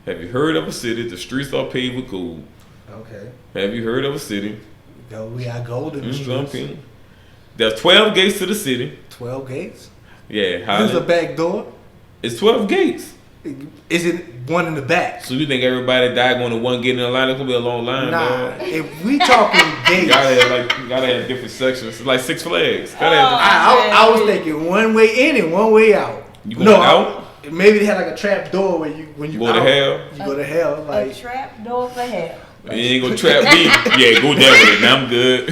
Have you heard of a city? The streets are paved with gold. Okay. Have you heard of a city? We got golden Some streets. people. There's 12 gates to the city. 12 gates. Yeah, There's a Holland. back door. It's 12 gates. Is it one in the back? So you think everybody that died going to one gate in the line? It's gonna be a long line, Nah. dog. If we talking You gates, gotta have different sections. It's like Six Flags. Gotta have I was thinking one way in and one way out. You going out? Maybe they had like a trap door where when you Go to out, hell? You go to hell. A Like trap door for hell. You ain't gonna trap me. Yeah, go there with it. Now I'm good.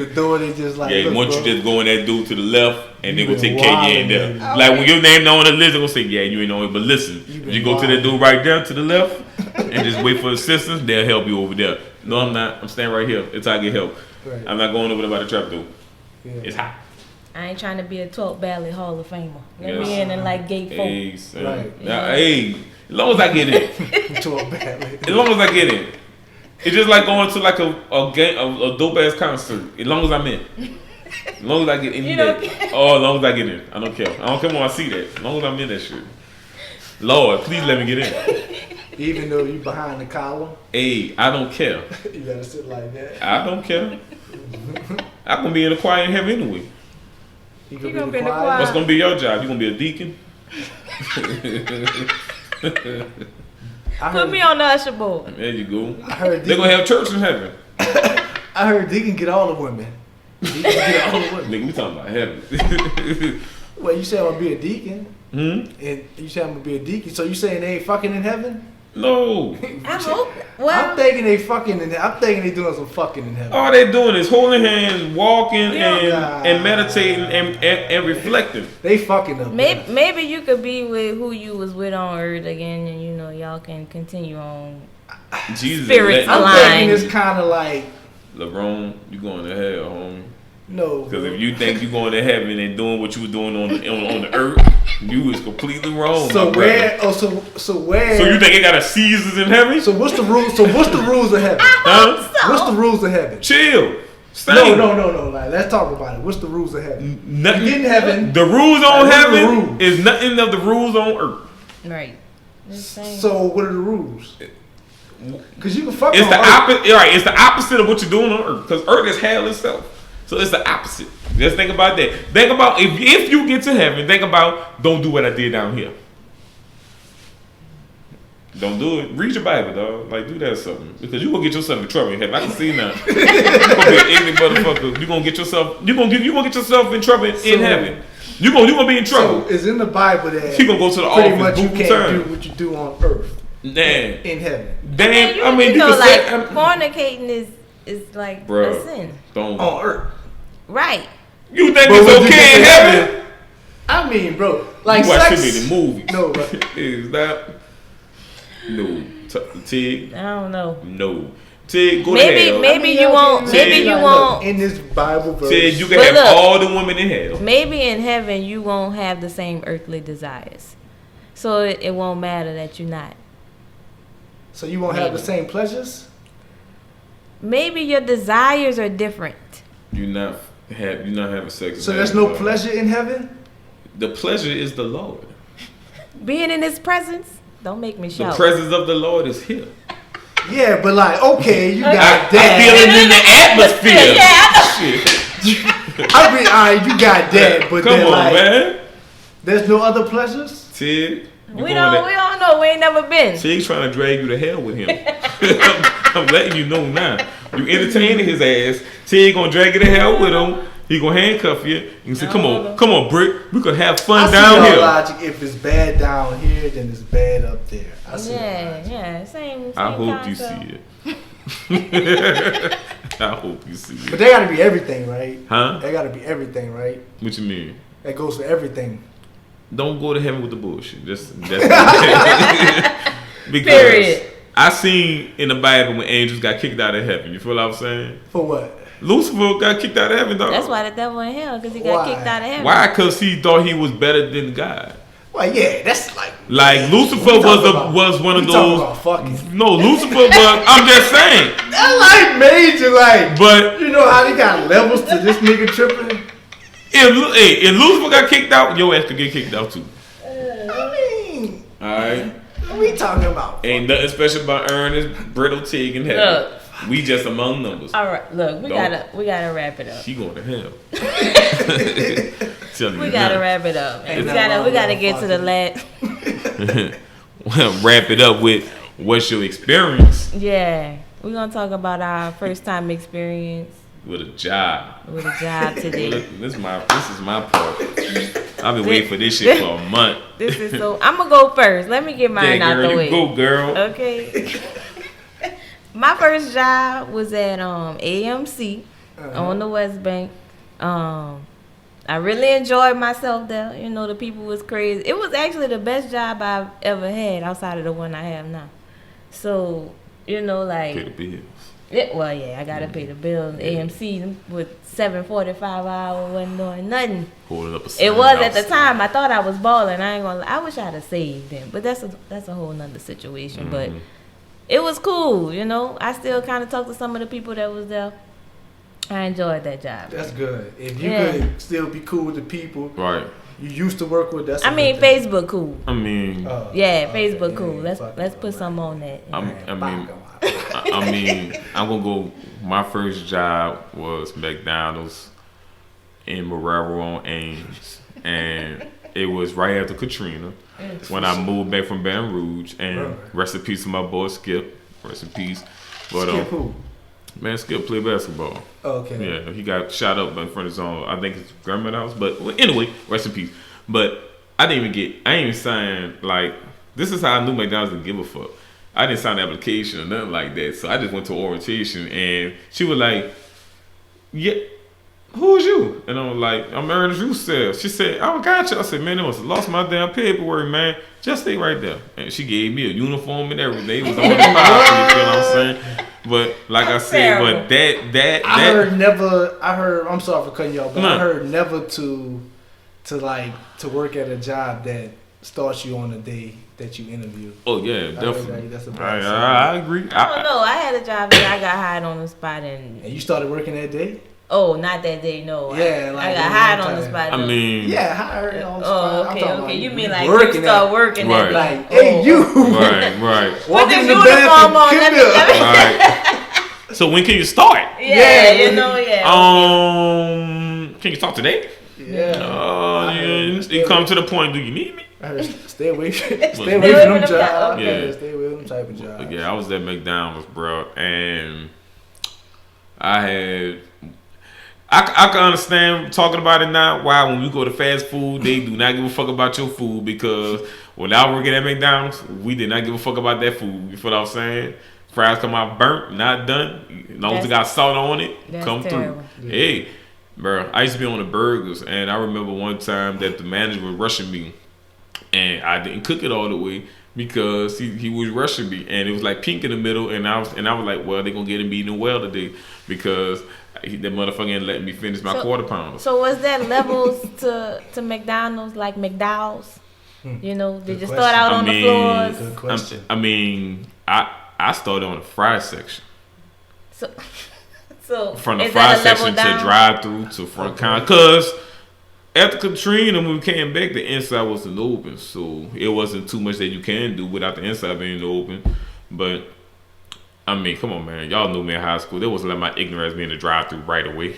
the door they just like. Yeah, look, once bro, you just go in that dude to the left, and they You gonna been take care of you in wildin', there. baby. Like when your name not on the list, they gonna say, yeah, you ain't on it. But listen, You if been you go to that wildin'. dude right there to the left, and just wait for assistance, they'll help you over there. No, I'm not. I'm staying right here until I get help. Right. I'm not going over there by the trap door. Yeah. It's hot. I ain't trying to be a 12th Ballot Hall of Famer. Let Yes. me in like gate 4. Hey, son. Right. Now, hey, as long as I get in. To a bad As long as I get in. It's just like going to like a dope ass concert. As long as I'm in. As long as I get in You there. don't care? Oh, as long as I get in. I don't care. I don't care when I see that. As long as I'm in that shit. Lord, please let me get in. Even though you behind the column, Hey, I don't care. you gotta sit like that. I don't care. I'm gonna be in the choir in heaven anyway. You gonna be in the choir. What's gonna be your job? You gonna be a deacon? I Put me on the usher board. There you go. I heard They're gonna have church in heaven. I heard Deacon get all the women. Deacon get all the women. Nigga, we talking about heaven. Well, you said I'm gonna be a deacon, Hmm? and you said I'm gonna be a deacon. So you saying they ain't fucking in heaven? No. I hope. I'm Well, thinking they fucking in. I'm thinking they doing some fucking in heaven. All they doing is holding hands, walking, Yeah. and meditating and reflecting. They fucking up. there. maybe you could be with who you was with on earth again, and you know y'all can continue on. Jesus, Spirits let- I'm aligned. thinking it's kind of like LeBron, you going to hell, homie. No. Because if you think you're going to heaven and doing what you were doing on the earth, you was completely wrong. So my where? brother. So where? So you think it got a Caesars in heaven? So what's the rules? So what's the rules of heaven? Huh? What's the rules of heaven? Chill. No. Like, let's talk about it. What's the rules of heaven? Nothing. You get in heaven. The rules on Like, what are the heaven rules? is nothing of the rules on earth. Right. Just saying. So what are the rules? Because you can fuck It's on the earth. opposite. Right. It's the opposite of what you're doing on earth. Because earth is hell itself. So it's the opposite. Just think about that. Think about if you get to heaven. Think about don't do what I did down here. Don't do it. Read your Bible, dog. Like do that or something because you gonna get yourself in trouble in heaven. I can see now. You gonna be an ignorant motherfucker. You gonna get yourself in trouble in heaven. You gonna be in trouble. So it's in the Bible that You gonna go to the pretty office, much you boom, can't turn. do what you do on earth Damn. in heaven. Damn. you I mean, you know, can like say, fornicating is like Bruh. a sin. don't. On earth. Right. You think But when it's you okay get in to heaven? I mean, bro, like You watch sex. too many movies. No, but Is that no? Tig, I don't know. no. Tig, go Maybe- to hell. maybe- you won't- maybe you won't- In this Bible verse, Tig, you can But have look. all the women in hell. Maybe in heaven you won't have the same earthly desires, so it won't matter that you're not. so you won't have the same pleasures. Maybe your desires are different. You're not having sex. So in there's heaven, no dog. pleasure in heaven. The pleasure is the Lord. Being in His presence, don't make me The shout. presence of the Lord is here. Yeah, but like, okay, you got I feel that. it in the atmosphere. Yeah, Shit. I mean, alright, you got that, but Come then on, like, man. there's no other pleasures. Tig, we don't know. We ain't never been. Tig's trying to drag you to hell with him. I'm letting you know now. You entertaining his ass. Tig gonna drag you to hell with him. He gonna handcuff you. You say, come on, Brick. We could have fun I down see your here. logic. If it's bad down here, then it's bad up there. I see your logic. Yeah, same. I hope concept. you see it. I hope you see But it. they gotta be everything, right? Huh? They gotta be everything, right? What you mean? That goes for everything. Don't go to heaven with the bullshit. That's because Period. I seen in the Bible when angels got kicked out of heaven. You feel what I'm saying? For what? Lucifer got kicked out of heaven, dog. That's why the devil in hell, because he got Why? kicked out of heaven. Why? Because he thought he was better than God. Well, yeah, that's like Lucifer we talking about- was one of we talking those. about fucking. No, Lucifer was. I'm just saying. That's like major, like. But You know how they got levels to this nigga tripping? if Lucifer got kicked out, your ass could get kicked out too. I mean, All right. what we talking about? Ain't nothing special about Ernest, Brittle, Tig, and heaven. Look. We just among numbers. All right, look, we Don't. gotta wrap it up. She going to hell. Telling We you gotta now. wrap it up. Ain't We nothing wrong gotta with get to the fucking- last. Wrap it up with what's your experience Yeah, we're gonna talk about our first time experience with a job. with a job today. This is my part. I've been waiting for this shit for a month. This is so. I'm gonna go first. Let me get mine Yeah, out girl, the you way. go, girl. Okay. My first job was at AMC on the West Bank. I really enjoyed myself there. You know, the people was crazy. It was actually the best job I've ever had outside of the one I have now. So, you know, like, Pay the bills. I gotta pay the bills. AMC with 7:45 hours wasn't doing nothing. Holding up a It sign was at the outside. time. I thought I was balling. I ain't gonna lie. I wish I'd have saved them, but that's a whole nother situation. But it was cool, you know. I still kind of talk to some of the people that was there. I enjoyed that job. That's good. If you Yeah. could still be cool with the people Right. you used to work with, that's. I mean, Facebook cool. I mean, Yeah, okay, Facebook yeah, cool. yeah, Let's fuck let's it, put right. some on that. I mean, I'm gonna go. My first job was McDonald's in Marrero on Ames, and it was right after Katrina when I moved back from Baton Rouge. And Right. rest in peace to my boy Skip. Rest in peace. But Skip who? man, Skip played basketball. Oh, okay. Yeah, he got shot up in front of his own. I think his grandmother house. But well, anyway, rest in peace. But I didn't even sign, like, this is how I knew McDonald's didn't give a fuck. I didn't sign the application or nothing like that. So I just went to orientation and she was like, yeah, who is you? And I was like, I'm Ernest Russell. She said, oh, gotcha. I said, man, I must have lost my damn paperwork, man. Just stay right there. And she gave me a uniform and everything. It was on the file, you feel what I'm saying? But like I said, terrible. but that I heard never. I heard. I'm sorry for cutting you off, but No. I heard never to work at a job that starts you on the day that you interview. Oh yeah, I heard definitely. that's a bad I agree. I don't know. I had a job that I got hired on the spot and And you started working that day? oh, not that day. No. Yeah, I like got one hired on the time. spot. I though. mean, Yeah, hired on the Oh, spot. I'm okay, talking okay. about You mean like working you start at- working Right. at Like, hey, you. right. Put Walking this in the uniform bathroom. on. Come Let me, here. let me, Right. So when can you start? yeah, you know, yeah. Can you start today? Yeah. You come to the point. Do you need me? I heard stay away from Stay away from them them jobs. Yeah. Stay away from them type of jobs. But yeah, I was at McDonald's, bro, and I can understand talking about it now. Why when we go to fast food, they do not give a fuck about your food because when I working at McDonald's, we did not give a fuck about that food. You feel what I'm saying? Fries come out burnt, not done. As long as it got salt on it, That's come terrible. through. Hey, bro, I used to be on the burgers, and I remember one time that the manager was rushing me, and I didn't cook it all the way because he was rushing me, and it was like pink in the middle, and I was like, well, they gonna get him eating well today because that motherfucker ain't letting me finish my quarter pounder. So was there levels to McDonald's, like McDowell's? You know, did you Good start out I on mean, the floors? Good question. I started on the fry section. So From the is fry that a level section to down? drive through to front counter. Cause after Katrina, when we came back, the inside wasn't open, so it wasn't too much that you can do without the inside being open. But I mean, come on, man, y'all knew me in high school. They wasn't let my ignorance be in the drive through right away.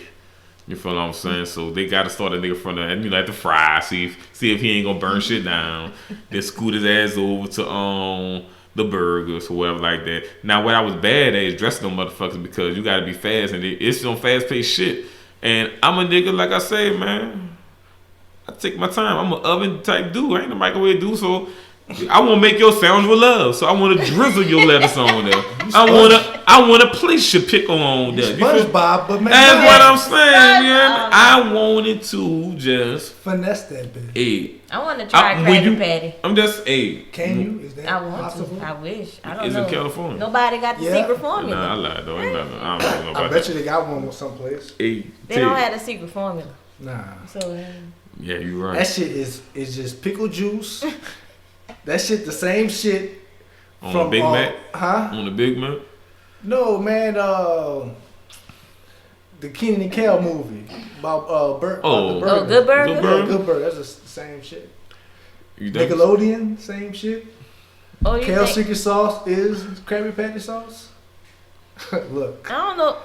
You feel what I'm saying? So they got to start a nigga from the, you know, at the fry, see if he ain't gonna burn shit down. Then scoot his ass over to the burgers or whatever like that. Now, what I was bad at is dressing them motherfuckers because you got to be fast and it's some fast paced shit. And I'm a nigga, like I say, man. I take my time. I'm an oven type dude. I ain't a microwave dude, so I want to make your sandwich with love. So I want to drizzle your lettuce on there. I want to place your pickle on there. You feel- SpongeBob, but man, That's what I'm saying, man. I wanted to just finesse that bitch. hey. I want to try Krabby Patty. I'm just hey. Can you? Is that I want possible? to. I wish. I don't It's know. in California. Nobody got the Yeah. secret formula. Nah, I lied though. Ain't nothing. I don't know I about bet that. you they got one someplace. Hey, They don't have the secret formula. Nah. So yeah, you right. That shit is just pickle juice. That shit the same shit On from the Big Mac. Huh? On the Big Mac. No, man. The Kenan and Kel movie about Burt. Oh. about the burger. Good Burger? Good Yeah, Burger? Good Burger. That's the same shit. You think? Nickelodeon, same shit. oh, you Kale think? secret sauce is Krabby Patty sauce. Look, I don't know.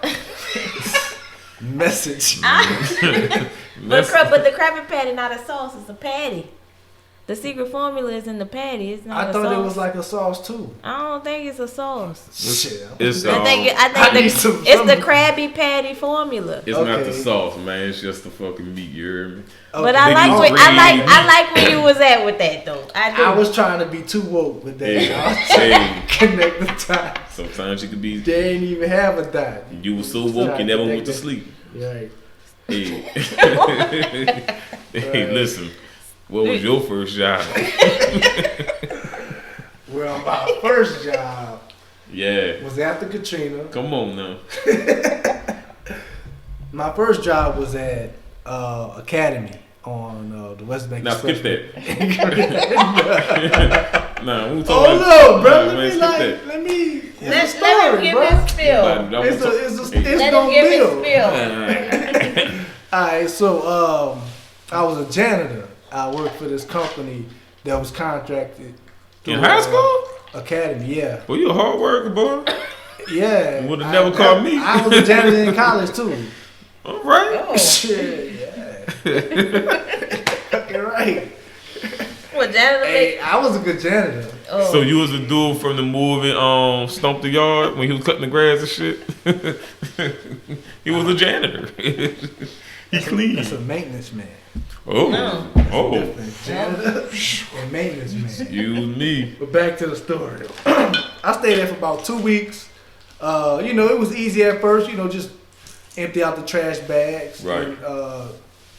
message. but the Krabby Patty not a sauce. It's a patty. The secret formula is in the patty. It's not I a thought sauce. it was like a sauce too. I don't think it's a sauce. Shit. It's I think I need it's some- the Krabby Patty formula. It's not the Okay. sauce, man. It's just the fucking meat. You hear me? But Okay. I like you where, already- I like where you was at with that though. I do. I was trying to be too woke with that. Hey, I was hey. trying to connect the dots. Sometimes you could be. They ain't even have a dot. You was so woke you never went to sleep. Right. Hey, hey, listen. What was your first job? Well, my first job Yeah. was after Katrina. Come on now. My first job was at Academy on the West Bank. Now skip Expressway. that. Nah, we talking Oh about. no, bro! Nah, man, skip that. Let me. It's let a story, him give bro. his spill. Nah, It's Let him gonna give his build. spill. Alright, so I was a janitor. I worked for this company that was contracted through, In high school? Academy, yeah. Well, you a hard worker, boy. Yeah. You would've never called me. I was a janitor in college too. All right. Oh. Shit, yeah. You're right. What janitor? Hey, I was a good janitor. Oh. So you was a dude from the movie Stomp the Yard when he was cutting the grass and shit? He was a janitor. He cleaned. That's a maintenance man. Oh. No. Oh. Different. Janitor and maintenance man. Excuse me. But back to the story. I stayed there for about 2 weeks. It was easy at first. Just empty out the trash bags Right. and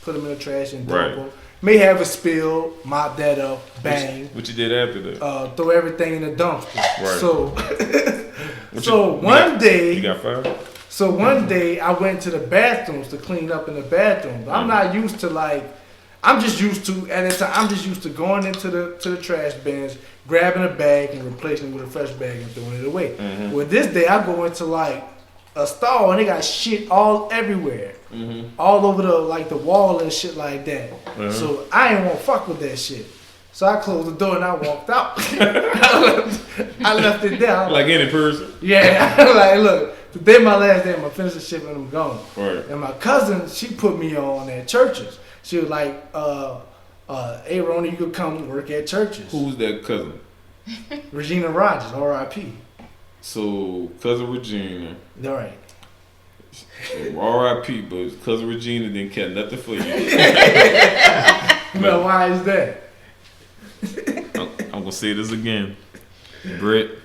put them in the trash and Right. dump them. may have a spill, mop that up, bang. What you did after that? Throw everything in the dumpster. Right. So, one day. You got fired? So one day I went to the bathrooms to clean up in the bathrooms. I'm not used to I'm just used to going into the trash bins, grabbing a bag and replacing it with a fresh bag and throwing it away. Mm-hmm. Well, this day I go into a stall and they got shit all everywhere, all over the wall and shit like that. Mm-hmm. So I ain't want to fuck with that shit. So I closed the door and I walked out. I left it there. Like any person? Yeah, like look. Today my last day, I'm gonna finish the shit and I'm gone. Right. And my cousin, she put me on at churches. She was like, hey Ronnie, you could come work at churches. Who's that cousin? Regina Rogers, R.I.P. So, cousin Regina. All right. R.I.P. But cousin Regina didn't care nothing for you. Well, why is that? I'm gonna say this again. Britt.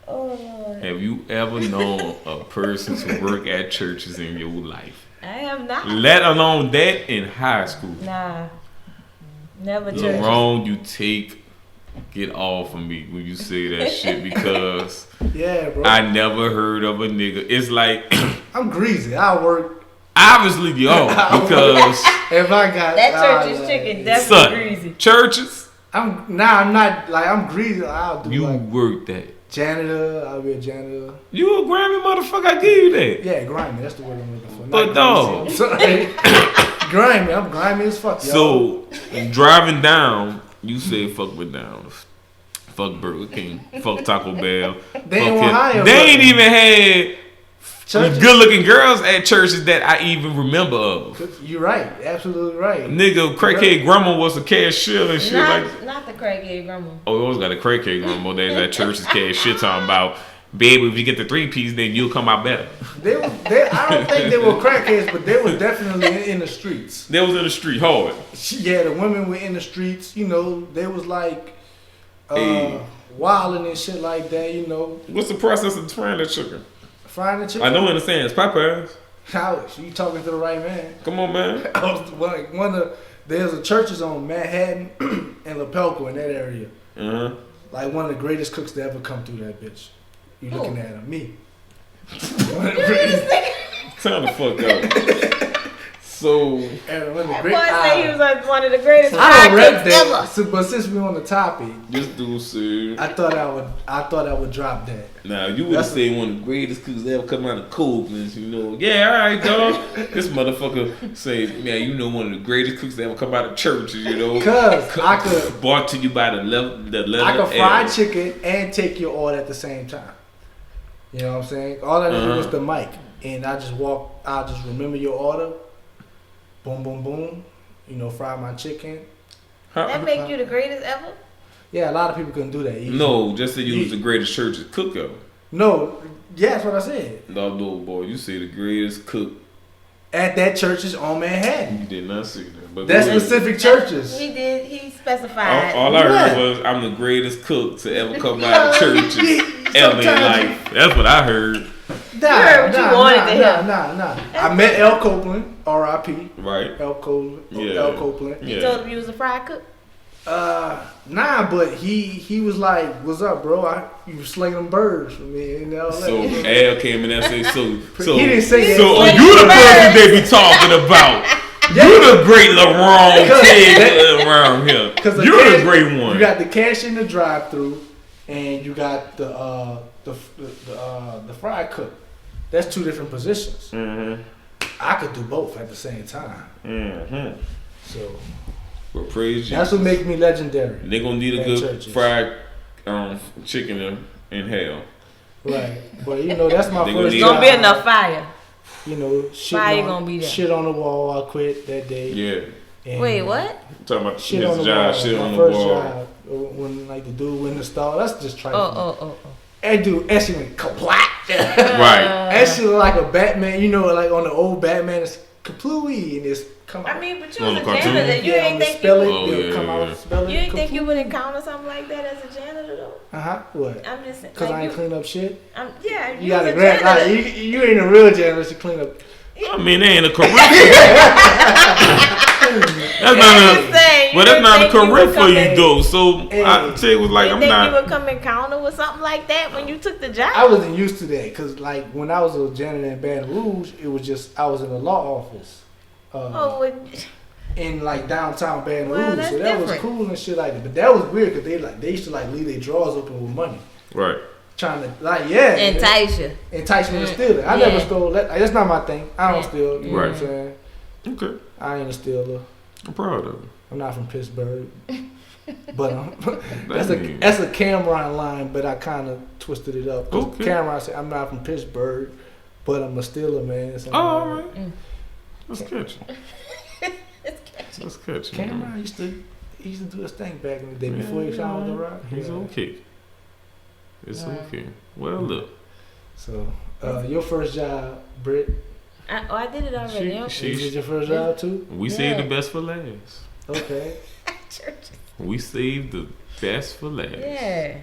Oh, Lord. Have you ever known a person to work at churches in your life? I have not. Let alone that in high school. Nah. Never The churches. wrong you take, get off of me when you say that shit because Yeah, bro. I never heard of a nigga. It's like I'm greasy. I work. obviously yo because If I got That church's chicken definitely son, greasy. churches I'm not like I'm greasy. I'll do you like work that. janitor. I'll be a janitor. You a Grammy motherfucker, I give you that. Yeah, grimy. That's the word I'm looking for. But Not dog. greasy. I'm sorry. Grimy. I'm grimy as fuck. Y'all. So driving down, you say fuck McDonald's, fuck Burger King, fuck Taco Bell. They ain't want hire. They ain't even had Churches. good looking girls at churches that I even remember of. You're right. Absolutely right. Nigga, crackhead grandma was a cashier and shit like. Not the crackhead grandma. Oh, we always got a crackhead grandma days at churches cashier talking about, baby, if you get the 3-piece, then you'll come out better. I don't think they were crackheads, but they were definitely in the streets. They was in the street hard. Yeah, the women were in the streets. You know, they was like Hey. wilding and shit like that. You know, What's the process of frying that chicken? frying the chicken. I don't understand. It's Popeyes. How you talking to the right man? Come on, man. I was one of there's a churches on Manhattan and LaPelco in that area. Uh-huh. Like one of the greatest cooks to ever come through that bitch. You looking at him, me. Turn the fuck up. So, And one of the That great- boy said he was like one of the greatest I fry don't rep cooks ever. that. So, but since we're on the topic, this dude said, I thought I would drop that. now you would say one of the greatest cooks that ever come out of Copeland's, you know. Yeah, alright, dog. This motherfucker say, man, you know one of the greatest cooks that ever come out of churches, you know. Cause I could Brought to you by the letter I could fry L. chicken and take your order at the same time. You know what I'm saying? All I need was the mic, and I'll just remember your order. Boom, boom, boom. You know, fry my chicken. That make you the greatest ever? Yeah, a lot of people couldn't do that. Easy. No, just say you was the greatest church's cook ever. No, yeah, that's what I said. No, boy, you say the greatest cook. At that churches on Manhattan. You did not say that. But That's go ahead. specific churches. He did. He specified. All I heard What? was I'm the greatest cook to ever come out of churches ever in Sometimes- life. That's what I heard. heard what you wanted to hear. Nah. I met L. Copeland, R.I.P. Right? L. Copeland. Yeah. L. Copeland. You Yeah. told him you was a fry cook. Nah, but he was like, "What's up, bro? You slaying them birds for me in LA." So Al came in and said, so He didn't say that. So are you the person they be talking about? You the great LaRon kid around here. You're the great one. You got the cash in the drive-through, and you got the fry cook. That's two different positions. Mm-hmm. I could do both at the same time. Mm-hmm. So Well, praise you. that's what makes me legendary. They gonna need a at good churches. fried chicken in hell. Right, but you know that's my They gonna first need job. Gonna be enough fire. You know, shit Fire on, gonna be there. shit on the wall. I quit that day. Yeah. And Wait, what? I'm talking about Shit on his the wall. job, shit my on the first wall. job, when like the dude went in the stall. That's just trifling. Oh. That dude, that shit went kaplat. Right. That shit look like a Batman. You know, like on the old Batman, it's kaplooey and it's come out. I mean, but you On was the a cartoon? janitor. You yeah, ain't think spell it. you, Oh, it'll yeah, come yeah. out. Spell it. you ain't think you would encounter something like that as a janitor though. What? I'm just saying. Cause like I ain't you, clean up shit. Yeah, You you gotta was a grab. Like, janitor. you ain't a real janitor to clean up. I mean, they ain't a correct. that's not a career for you though. So I tell you, was like, I'm not. You would come in counter with something like that when you took the job? I wasn't used to that because, like, when I was a janitor in Baton Rouge, it was just I was in a law office. In like downtown Baton Rouge, so that was cool and shit like that. But that was weird because they used to like leave their drawers open with money, right? Trying to like entice me to steal it. I never stole that. Like, that's not my thing. I don't steal. You know what I'm saying? Okay. I ain't a stealer. I'm proud of you. I'm not from Pittsburgh, but that's a Cameron line. But I kind of twisted it up. Okay. Cameron said I'm not from Pittsburgh, but I'm a stealer, man. So all right. Let's catch it. Let's catch it. Cameron used to do his thing back in the day before he found the rock. He's okay. It's okay. Well, look. So, your first job, Britt. I did it already. She did your first job too? We saved the best for last. Okay. Churches. We saved the best for last. Yeah.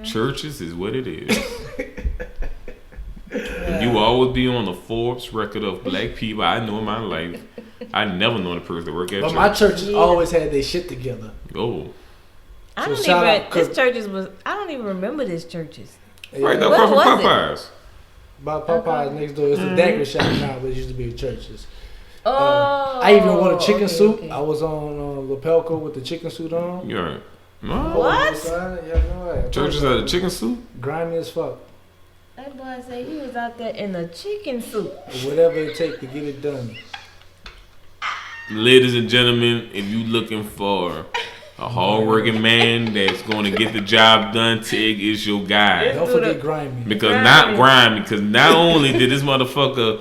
Churches is what it is. You will always be on the Forbes record of black people I know in my life. I never known a person to work at church. But my churches always had their shit together. Oh. I don't even remember these churches. Yeah. Right, that was from Popeyes. By Popeyes next door. It's a daiquiri shop now, but it used to be churches. I even wore a chicken suit. Okay. I was on Lapelco with the chicken suit on. You're right. What? Churches had a chicken suit? Grimy as fuck. That boy said he was out there in a chicken suit. Whatever it takes to get it done. Ladies and gentlemen, if you looking for a hard-working man that's going to get the job done, Tig is your guy. Don't forget Grimy. Because not only did this motherfucker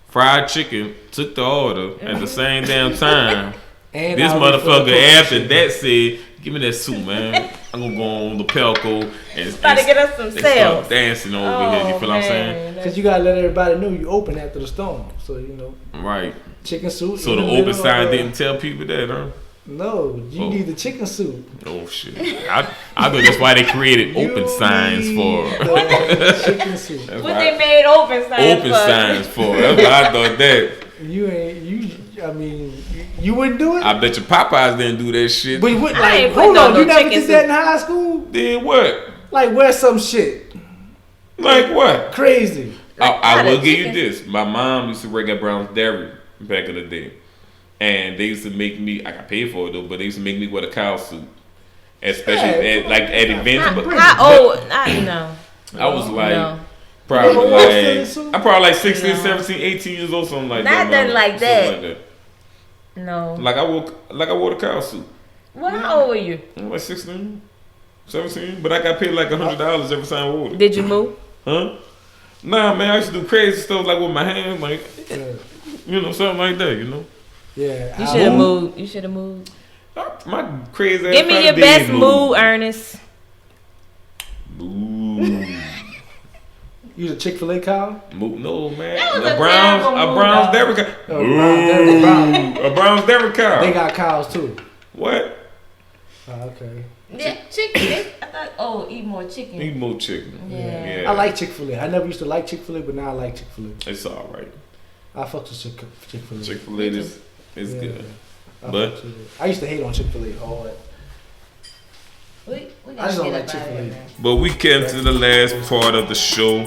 fried chicken took the order at the same damn time, and this motherfucker after that said, "Give me that soup, man. I'm gonna go on the Pelco and try to get us some sales. Start dancing over here. You feel what I'm saying? Because you gotta let everybody know you open after the storm, so you know. Right. Chicken soup. So the open sign didn't tell people that, huh? No, you need the chicken soup. Oh shit! I thought that's why they created open signs for chicken soup. What they made open signs for? That's why I thought that. You wouldn't do it? I bet your Popeyes didn't do that shit. But you wouldn't, like, hold on, you never did that in high school? Did what? Like, wear some shit. Like what? Crazy. I will give you this. My mom used to work at Brown's Dairy back in the day. And they used to make me, I got paid for it though, but they used to make me wear the cow suit. Especially at events. How old? I was like, probably like 16, 17, 18 years old, something like that. Not like that. No. Like I wore the cow suit. Well, how old were you? I was like 16, 17. But I got paid like $100 every time I wore it. Did you move? Huh? Nah, man, I used to do crazy stuff like with my hands, like, something like that, Yeah. You should have moved. You should have moved. My crazy ass. Give me your best move, Ernest. Ooh. You the Chick-fil-A cow? No, man. A Brown's Dairy cow. A Brown's Dairy cow. They got cows too. What? Okay. Yeah, chicken. I thought, eat more chicken. Eat more chicken. Yeah. I like Chick-fil-A. I never used to like Chick-fil-A, but now I like Chick-fil-A. It's all right. I fuck with Chick-fil-A. Chick-fil-A is good. But I used to hate on Chick-fil-A hard. I just don't like Chick-fil-A. But we came to the last part of the show.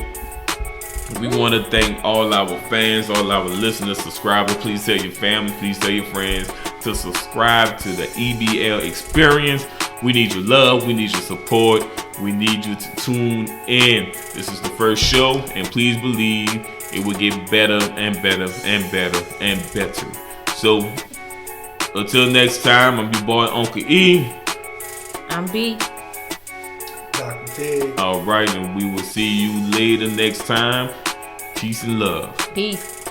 We want to thank all our fans, all our listeners, subscribers. Please tell your family, please tell your friends to subscribe to the EBL experience. We need your love, we need your support, we need you to tune in. This is the first show, and please believe it will get better and better and better and better. So, until next time, I'm your boy Uncle E. I'm B. Dr. Tig. All right, and we will see you later next time. Peace and love. Peace.